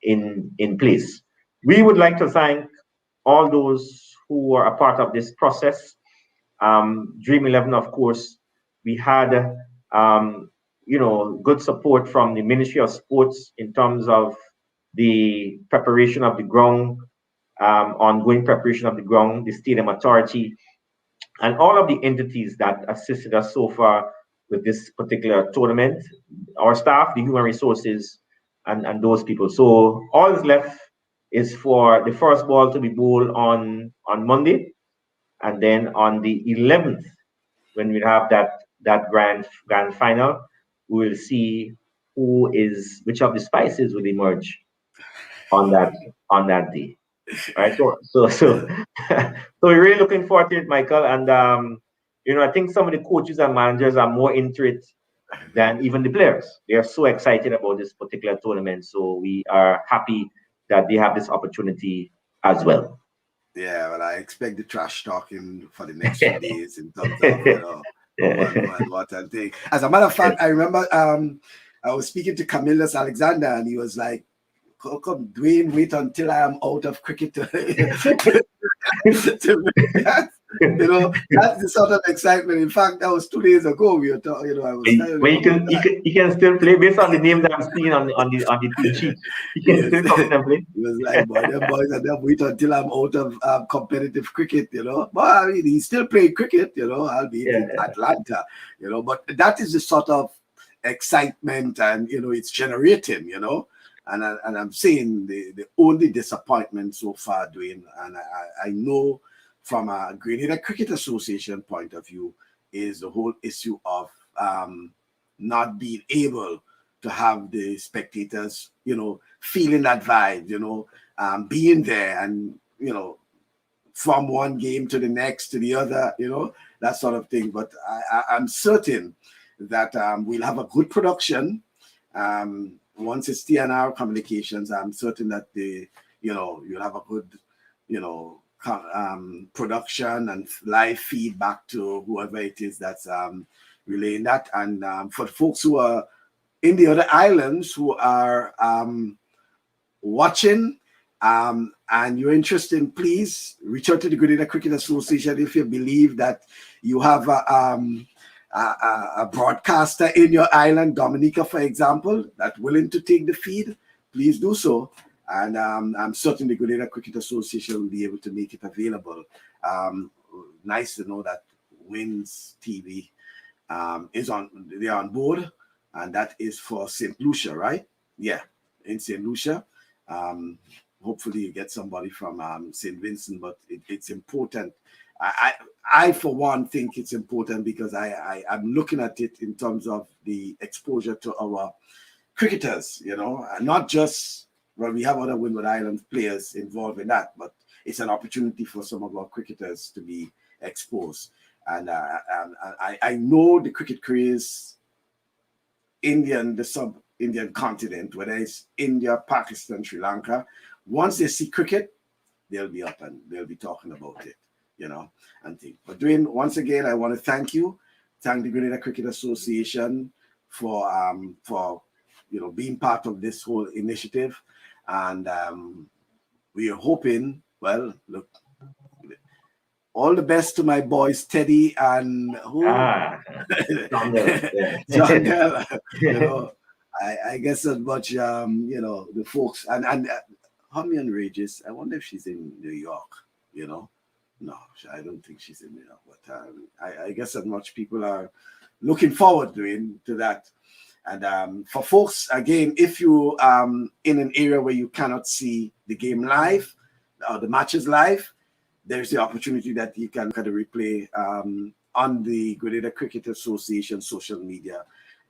Speaker 3: in place. We would like to thank all those who are a part of this process. Dream11, of course, we had you know, good support from the Ministry of Sports in terms of the preparation of the ground, ongoing preparation of the ground, the Stadium Authority, and all of the entities that assisted us so far with this particular tournament, our staff, the human resources, and those people. So all that's left is for the first ball to be bowled on Monday, and then on the 11th, when we have that grand final, we will see which of the spices will emerge on that day. All right, so we're really looking forward to it, Michael. And you know, I think some of the coaches and managers are more into it than even the players. They are so excited about this particular tournament. So we are happy that they have this opportunity as well.
Speaker 1: Yeah, well, I expect the trash talking for the next few days in terms of, you know, what I think. As a matter of fact, I remember I was speaking to Camillus Alexander, and he was like, "Come, Dwain, wait until I am out of cricket you know, that's the sort of excitement. In fact, that was 2 days ago. We were talking, you know, I was telling
Speaker 3: you can still play based on the name that I'm seeing on the team sheet. You can still come in and play.
Speaker 1: He was like, boy, them boys and them wait until I'm out of competitive cricket, you know. But I mean, he still played cricket, you know, albeit in Atlanta, you know. But that is the sort of excitement, and you know, it's generating, you know. And I'm saying the only disappointment so far, Dwain, and I know from a Grenada Cricket Association point of view, is the whole issue of not being able to have the spectators, you know, feeling that vibe, you know, being there, and, you know, from one game to the next to the other, you know, that sort of thing. But I'm certain that we'll have a good production. Once it's TNR Communications, I'm certain that you'll have a good, you know, production and live feedback to whoever it is that's relaying that. And for folks who are in the other islands who are watching and you're interested, please reach out to the Grenada Cricket Association if you believe that you have a broadcaster in your island, Dominica, for example, that's willing to take the feed. Please do so. And I'm certain the Grenada Cricket Association will be able to make it available. Nice to know that Wins TV they're on board, and that is for St. Lucia, right? Yeah, in St. Lucia. Hopefully you get somebody from St. Vincent, but it's important. I for one think it's important because I'm looking at it in terms of the exposure to our cricketers, you know, and not just well, we have other Windward Island players involved in that, but it's an opportunity for some of our cricketers to be exposed. And I know the cricket craze the sub-Indian continent, whether it's India, Pakistan, Sri Lanka, once they see cricket, they'll be up and they'll be talking about it, and things. But Dwain, once again, I want to thank you. Thank the Grenada Cricket Association for being part of this whole initiative. And we are hoping, well, look, all the best to my boys, Teddy and who? John Gill. I guess as much, the folks. And Hummy Regis, I wonder if she's in New York, No, I don't think she's in New York. But I guess as much people are looking forward to that. And for folks, again, if you in an area where you cannot see the game live or the matches live, there's the opportunity that you can kind of replay on the Grenada Cricket Association social media,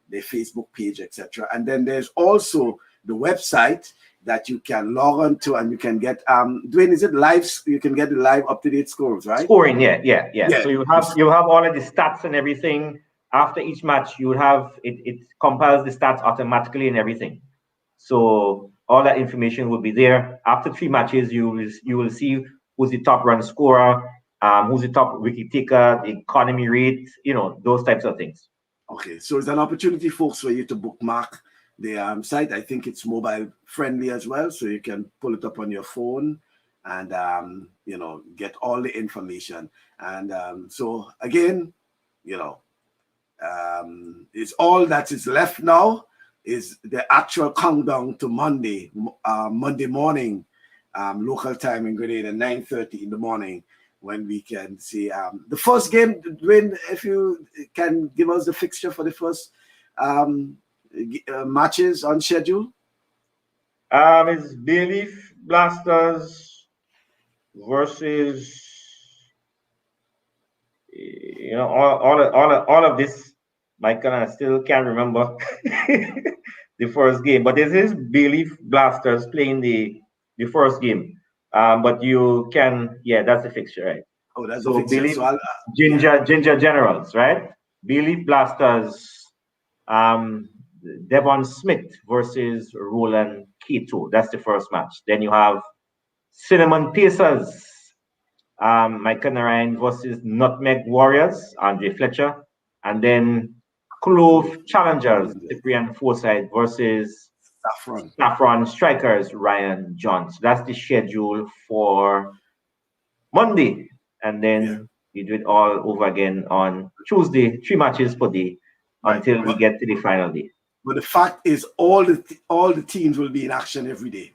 Speaker 1: their Facebook page, etc. And then there's also the website that you can log on to, and you can get Dwain, is it live? You can get the live up-to-date scores, right?
Speaker 3: Scoring, yeah. So you have all of the stats and everything. After each match, you have it compiles the stats automatically and everything. So all that information will be there. After 3 matches, you will see who's the top run scorer, who's the top wicket taker, the economy rate, those types of things.
Speaker 1: Okay, so it's an opportunity, folks, for you to bookmark the site. I think it's mobile friendly as well, so you can pull it up on your phone and get all the information. And so again, it's all that is left now is the actual countdown to Monday morning, local time in Grenada, 9:30 in the morning, when we can see the first game. Dwain, if you can give us the fixture for the first matches on schedule.
Speaker 3: It's Bayleaf Blasters versus all of this. Michael, I still can't remember the first game, but this is Bayleaf Blasters playing the first game. But you can, that's the fixture, right?
Speaker 1: Oh, that's the fixture.
Speaker 3: Bayleaf,
Speaker 1: So
Speaker 3: Ginger Generals, right? Bayleaf Blasters, Devon Smith versus Roland Keto. That's the first match. Then you have Cinnamon Pacers, Michael Narayan versus Nutmeg Warriors, Andre Fletcher. And then Clove Challengers, Cyprian Forsyth versus Saffron Strikers, Ryan Johns. That's the schedule for Monday. And then you do it all over again on Tuesday. 3 matches per day until we get to the final day.
Speaker 1: But the fact is, all the teams will be in action every day.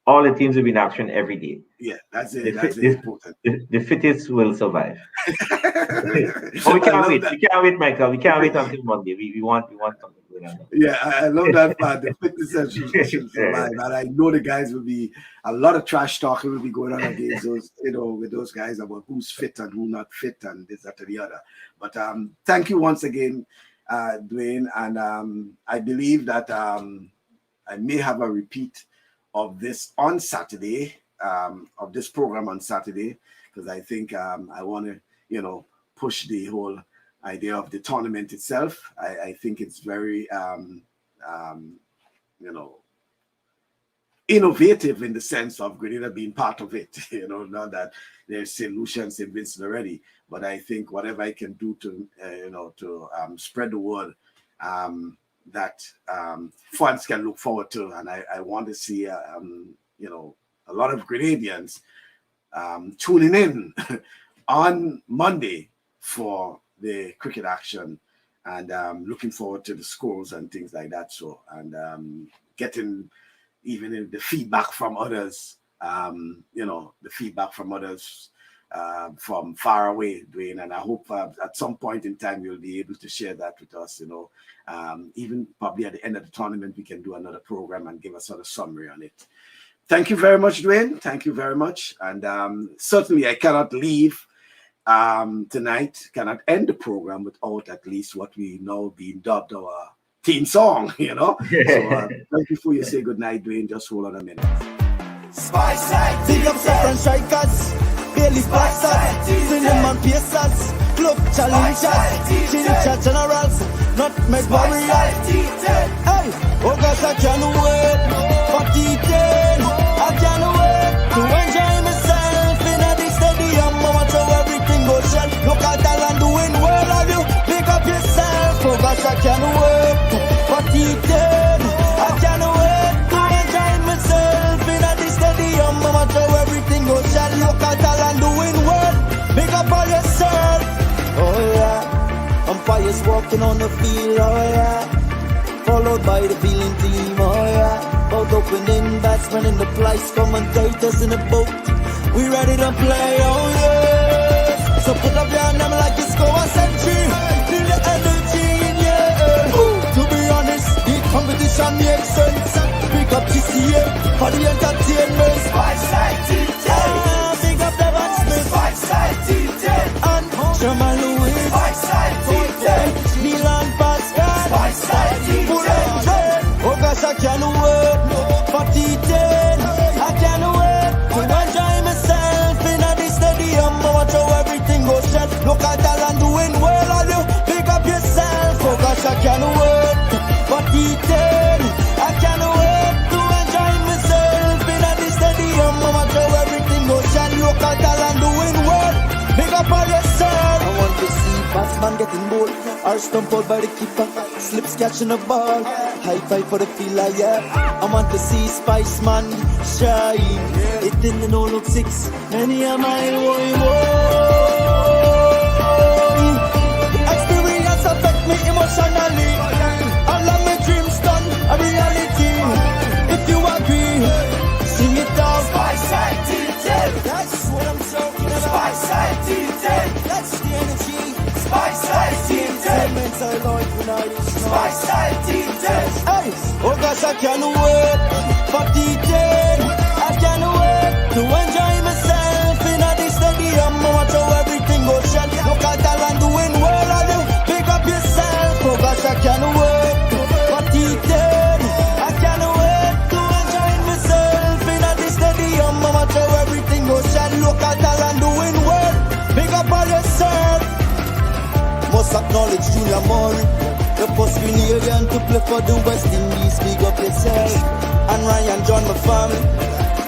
Speaker 3: All the teams will be in action every day.
Speaker 1: Yeah, that's it. That's important.
Speaker 3: The fittest will survive. We can't wait. We can't wait, Michael. We can't wait until Monday. We want something going on.
Speaker 1: Yeah, I love that part. The fitness should survive. And I know the guys will be a lot of trash talking will be going on against those, with those guys about who's fit and who's not fit and this, that, or the other. But thank you once again, Dwain. And I believe that I may have a repeat of this on Saturday, of this program on Saturday, because I think I want to, push the whole idea of the tournament itself. I think it's very, innovative in the sense of Grenada being part of it. Not that there's St. Lucia and St. Vincent already, but I think whatever I can do to, to spread the word, that fans can look forward to, and I want to see a lot of Grenadians tuning in on Monday for the cricket action, and looking forward to the scores and things like that. So, and getting even the feedback from others, the feedback from others from far away, Dwain, and I hope at some point in time you'll be able to share that with us. Even probably at the end of the tournament, we can do another program and give a sort of summary on it. Thank you very much, Dwain. Thank you very much. And certainly I cannot leave tonight, cannot end the program without at least what we know being dubbed our theme song, you know. So just before you say goodnight, Dwain, just hold on a minute.
Speaker 4: Spice like
Speaker 2: Big up Saffron Strikers, Bailey Blasters, Cinnamon Pacers, Club Challengers, Ginger Generals, Nutmeg Warriors. Hey, oh gosh, I can't wait for T10. I can't wait to enjoy myself in the stadium. I watch how everything goes shell. Look at Thailand doing well, of you. Pick up yourself. Oh gosh, I can't wait for T10. I can't wait to enjoy myself in the stadium. I watch how everything goes shell. Look at Thailand doing well. Pick up all yourself. Oh yeah, umpires walking on the field. Oh yeah, followed by the feeling team. Oh yeah. Both opening batsmen in the place, commentators in the boat. We ready to play, oh yeah. So put up your hand like it's go a century. Feel the energy in your To be honest, the competition makes sense. Pick up GCA for the entertainment.
Speaker 4: Spice like T10.
Speaker 2: Pick up the batsmen.
Speaker 4: Spice like T10.
Speaker 2: And Sherman Lewis.
Speaker 4: Spice like T10.
Speaker 2: Neil and Pascal.
Speaker 4: Spice like T10.
Speaker 2: Oh gosh, I can't wait for T10. I can't wait to enjoy myself in the stadium. I watch how everything goes shell. Look at Thailand doing well, all you pick up yourself. Oh gosh, I can't wait for T10. I can't wait to enjoy myself in the stadium. I watch how everything goes shell. Look at Thailand doing well. Pick up all yourself. I want to see batsman getting bold, or stumbled by the keeper, slips catching the ball. High five for the fielder, yeah. I want to see Spice Man shine. It didn't no look six, many a mile away. Experience affect me emotionally. All of my dreams done a reality. If you agree, sing it out.
Speaker 4: Spice like T10.
Speaker 2: That's what I'm talking about.
Speaker 4: Spice like T10.
Speaker 2: That's the energy.
Speaker 4: Spice like T10. Spice like T10.
Speaker 2: Hey, oh gosh, I can't wait for T10. I can't wait to enjoy myself in the stadium. I watch how everything goes shell. Look at Thailand doing well, all you pick up yourself. Oh gosh, I can't wait for T10. I can't wait to enjoy myself in the stadium. I watch how everything goes shell. Look at Thailand doing well. Pick up all yourself. Must acknowledge Junior Murray, the first Grenadian to play for the West Indies. Big up yourself. And Ryan John, my family.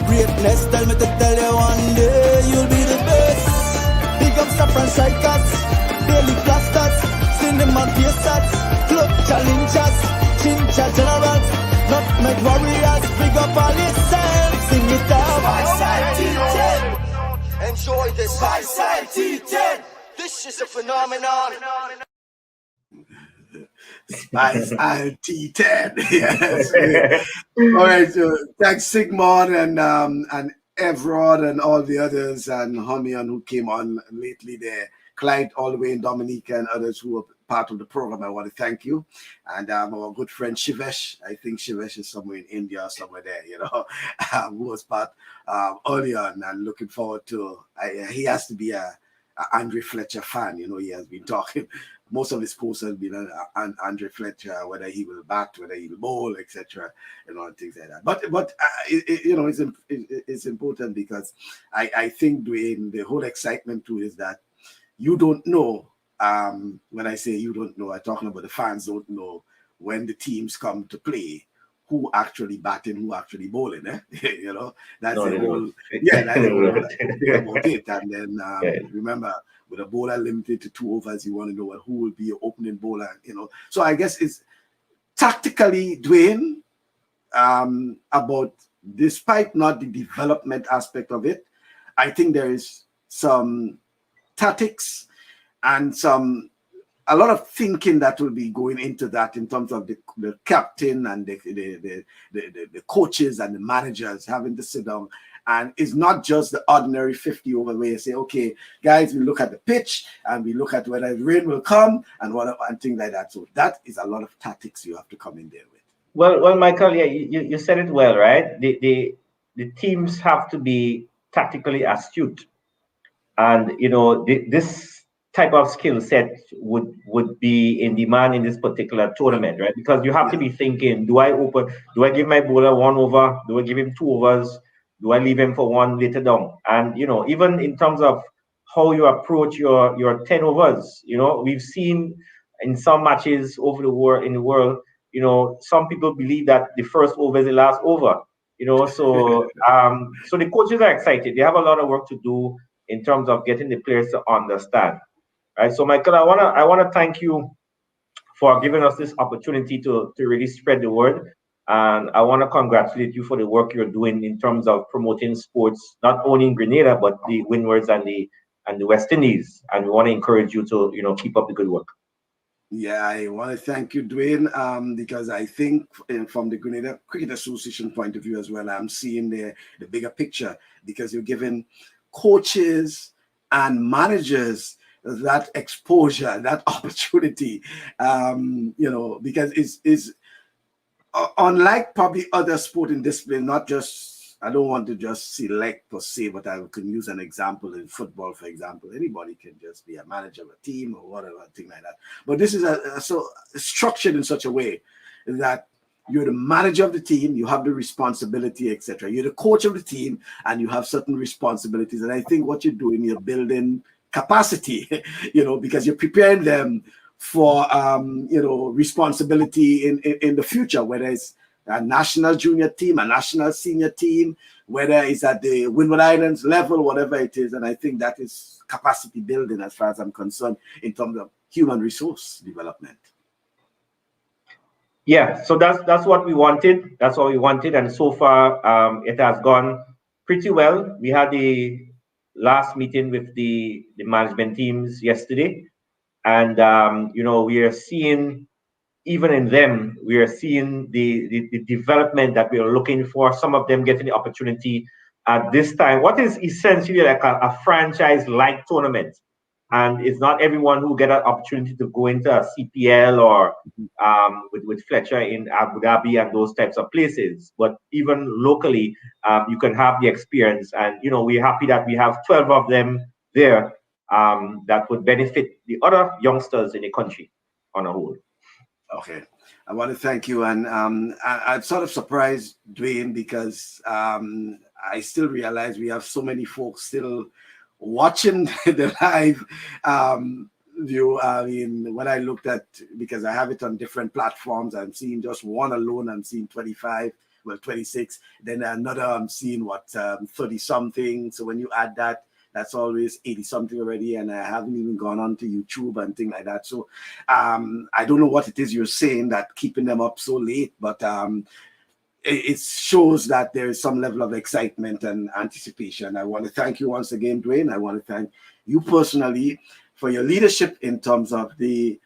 Speaker 2: Greatness, tell me to tell you one day you'll be the best. Big up Saffron Strikers, Bailey Blasters, Cinnamon Pacers, Club Challengers, Ginger Generals, Nutmeg Warriors. Big up all yourself, sing it out.
Speaker 4: Spice like T10.
Speaker 2: Enjoy this.
Speaker 4: Spice like T10.
Speaker 2: This is a phenomenon.
Speaker 1: Spice Isle T10. Yes. All right. So thanks Sigmund and Evrod and all the others and Homion who came on lately there. Clyde all the way in Dominica and others who were part of the program. I want to thank you. And our good friend Shivesh, I think Shivesh is somewhere in India or somewhere there, you know, who was part early on and looking forward to, he has to be a Andre Fletcher fan, you know, he has been talking. Most of his posts have been on Andre Fletcher, whether he will bat, whether he will bowl, etc., and all things like that. But you know, it's important because I think, Dwain, the whole excitement too is that you don't know. When I say you don't know, I'm talking about the fans don't know when the teams come to play who actually batting, who actually bowling. You know, that's the whole. Yeah, that's the whole thing about it. And then remember, with a bowler limited to 2 overs, you want to know who will be your opening bowler. You know, so I guess it's tactically, Dwain, about despite not the development aspect of it, I think there is some tactics and a lot of thinking that will be going into that in terms of the captain and the coaches and the managers having to sit down. And it's not just the ordinary 50 over where you say, okay, guys, we look at the pitch and we look at whether the rain will come and things like that. So that is a lot of tactics you have to come in there with.
Speaker 3: Well, Michael, yeah, you said it well, right? The teams have to be tactically astute. And, you know, this type of skill set would be in demand in this particular tournament, right? Because you have to be thinking, do I give my bowler 1 over? Do I give him 2 overs? Do I leave him for 1 later down? And, even in terms of how you approach your 10 overs, we've seen in some matches over in the world, some people believe that the first over is the last over, so the coaches are excited. They have a lot of work to do in terms of getting the players to understand. Right. So Michael, I wanna thank you for giving us this opportunity to really spread the word. And I want to congratulate you for the work you're doing in terms of promoting sports, not only in Grenada, but the Windwards and the West Indies. And we want to encourage you to, keep up the good work.
Speaker 1: Yeah, I want to thank you, Dwain, because I think from the Grenada Cricket Association point of view as well, I'm seeing the bigger picture, because you're giving coaches and managers that exposure, that opportunity, because it's unlike probably other sporting disciplines, not just, I don't want to just select per se, but I can use an example in football, for example. Anybody can just be a manager of a team or whatever, thing like that. But this is so structured in such a way that you're the manager of the team, you have the responsibility, etc. You're the coach of the team, and you have certain responsibilities. And I think what you're doing, you're building capacity, because you're preparing them for responsibility in the future, whether it's a national junior team, a national senior team, whether it's at the Windward Islands level, whatever it is. And I think that is capacity building as far as I'm concerned in terms of human resource development.
Speaker 3: Yeah, so that's what we wanted. That's what we wanted. And so far, it has gone pretty well. We had the last meeting with the management teams yesterday. And, we are seeing, even in them, we are seeing the development that we are looking for. Some of them getting the opportunity at this time. What is essentially like a franchise-like tournament. And it's not everyone who get an opportunity to go into a CPL or with Fletcher in Abu Dhabi and those types of places. But even locally, you can have the experience. And, we're happy that we have 12 of them there that would benefit the other youngsters in the country on a whole.
Speaker 1: Okay, I want to thank you, and I'm sort of surprised, Dwain, because I still realize we have so many folks still watching the live view. I mean, when I looked at, because I have it on different platforms, I'm seeing just one alone, I'm seeing 25, well, 26, then another I'm seeing 30 something. So when you add that, that's always 80 something already, and I haven't even gone on to YouTube and things like that. So I don't know what it is you're saying that keeping them up so late, but it shows that there is some level of excitement and anticipation. I want to thank you once again, Dwain. I want to thank you personally for your leadership in terms of the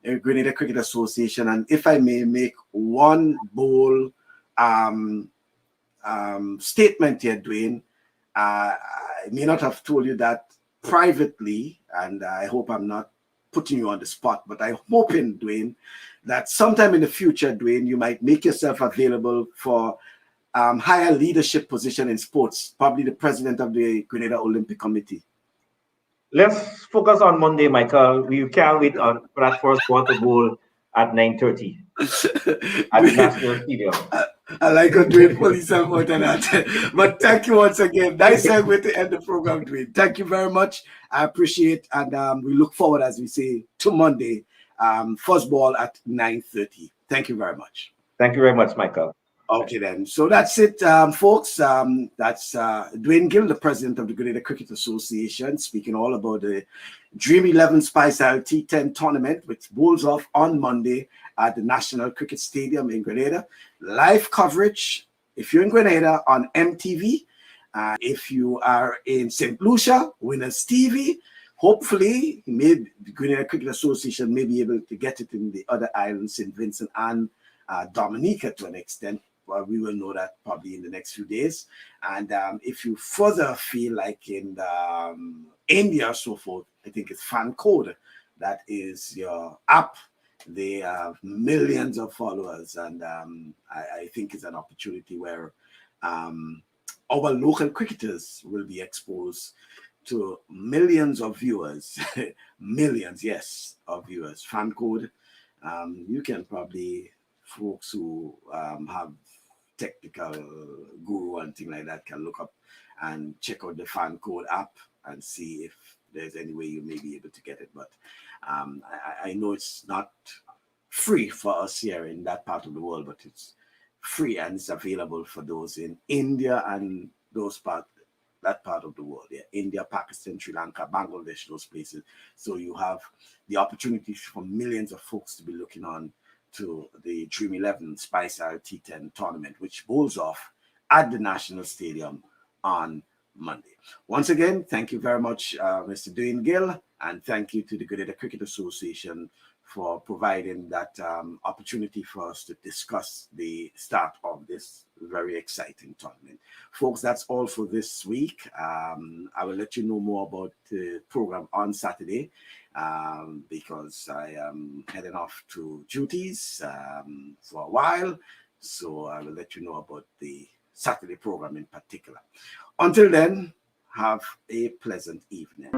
Speaker 1: Grenada Cricket Association. And if I may make one bold statement here, Dwain, I may not have told you that privately, and I hope I'm not putting you on the spot, but I'm hoping, Dwain, that sometime in the future, Dwain, you might make yourself available for higher leadership position in sports, probably the president of the Grenada Olympic Committee.
Speaker 3: Let's focus on Monday, Michael. We can't wait for that first quarter goal at 9:30 at the National Stadium.
Speaker 1: I like a Dwain police more than that. But thank you once again. Nice segue to end the program, Dwain. Thank you very much. I appreciate, and we look forward, as we say, to Monday, first ball at 9:30. Thank you very much.
Speaker 3: Thank you very much, Michael.
Speaker 1: Okay, then. So that's it, folks. That's Dwain Gill, the president of the Grenada Cricket Association, speaking all about the Dream11 Isle T10 tournament, which bowls off on Monday at the National Cricket Stadium in Grenada. Live coverage, if you're in Grenada, on MTV. If you are in St. Lucia, Winners TV. Hopefully, the Grenada Cricket Association may be able to get it in the other islands, St. Vincent and Dominica to an extent. Well, we will know that probably in the next few days. And if you further feel like in India or so forth, I think it's Fan Code. That is your app. They have millions of followers. And I think it's an opportunity where our local cricketers will be exposed to millions of viewers, millions, yes, of viewers. Fan code, you can probably, folks who have technical guru and thing like that can look up and check out the fan code app and see if there's any way you may be able to get it. But I know it's not free for us here in that part of the world, but it's free and it's available for those in India and that part of the world. Yeah, India, Pakistan, Sri Lanka, Bangladesh, those places. So you have the opportunity for millions of folks to be looking on to the Dream11 Spice Isle T10 tournament, which bowls off at the National Stadium on Monday. Once again, thank you very much, Mr. Dwain Gill, and thank you to the Grenada Cricket Association for providing that opportunity for us to discuss the start of this very exciting tournament. Folks, that's all for this week. I will let you know more about the program on Saturday because I am heading off to duties for a while. So I will let you know about the Saturday program in particular. Until then, have a pleasant evening.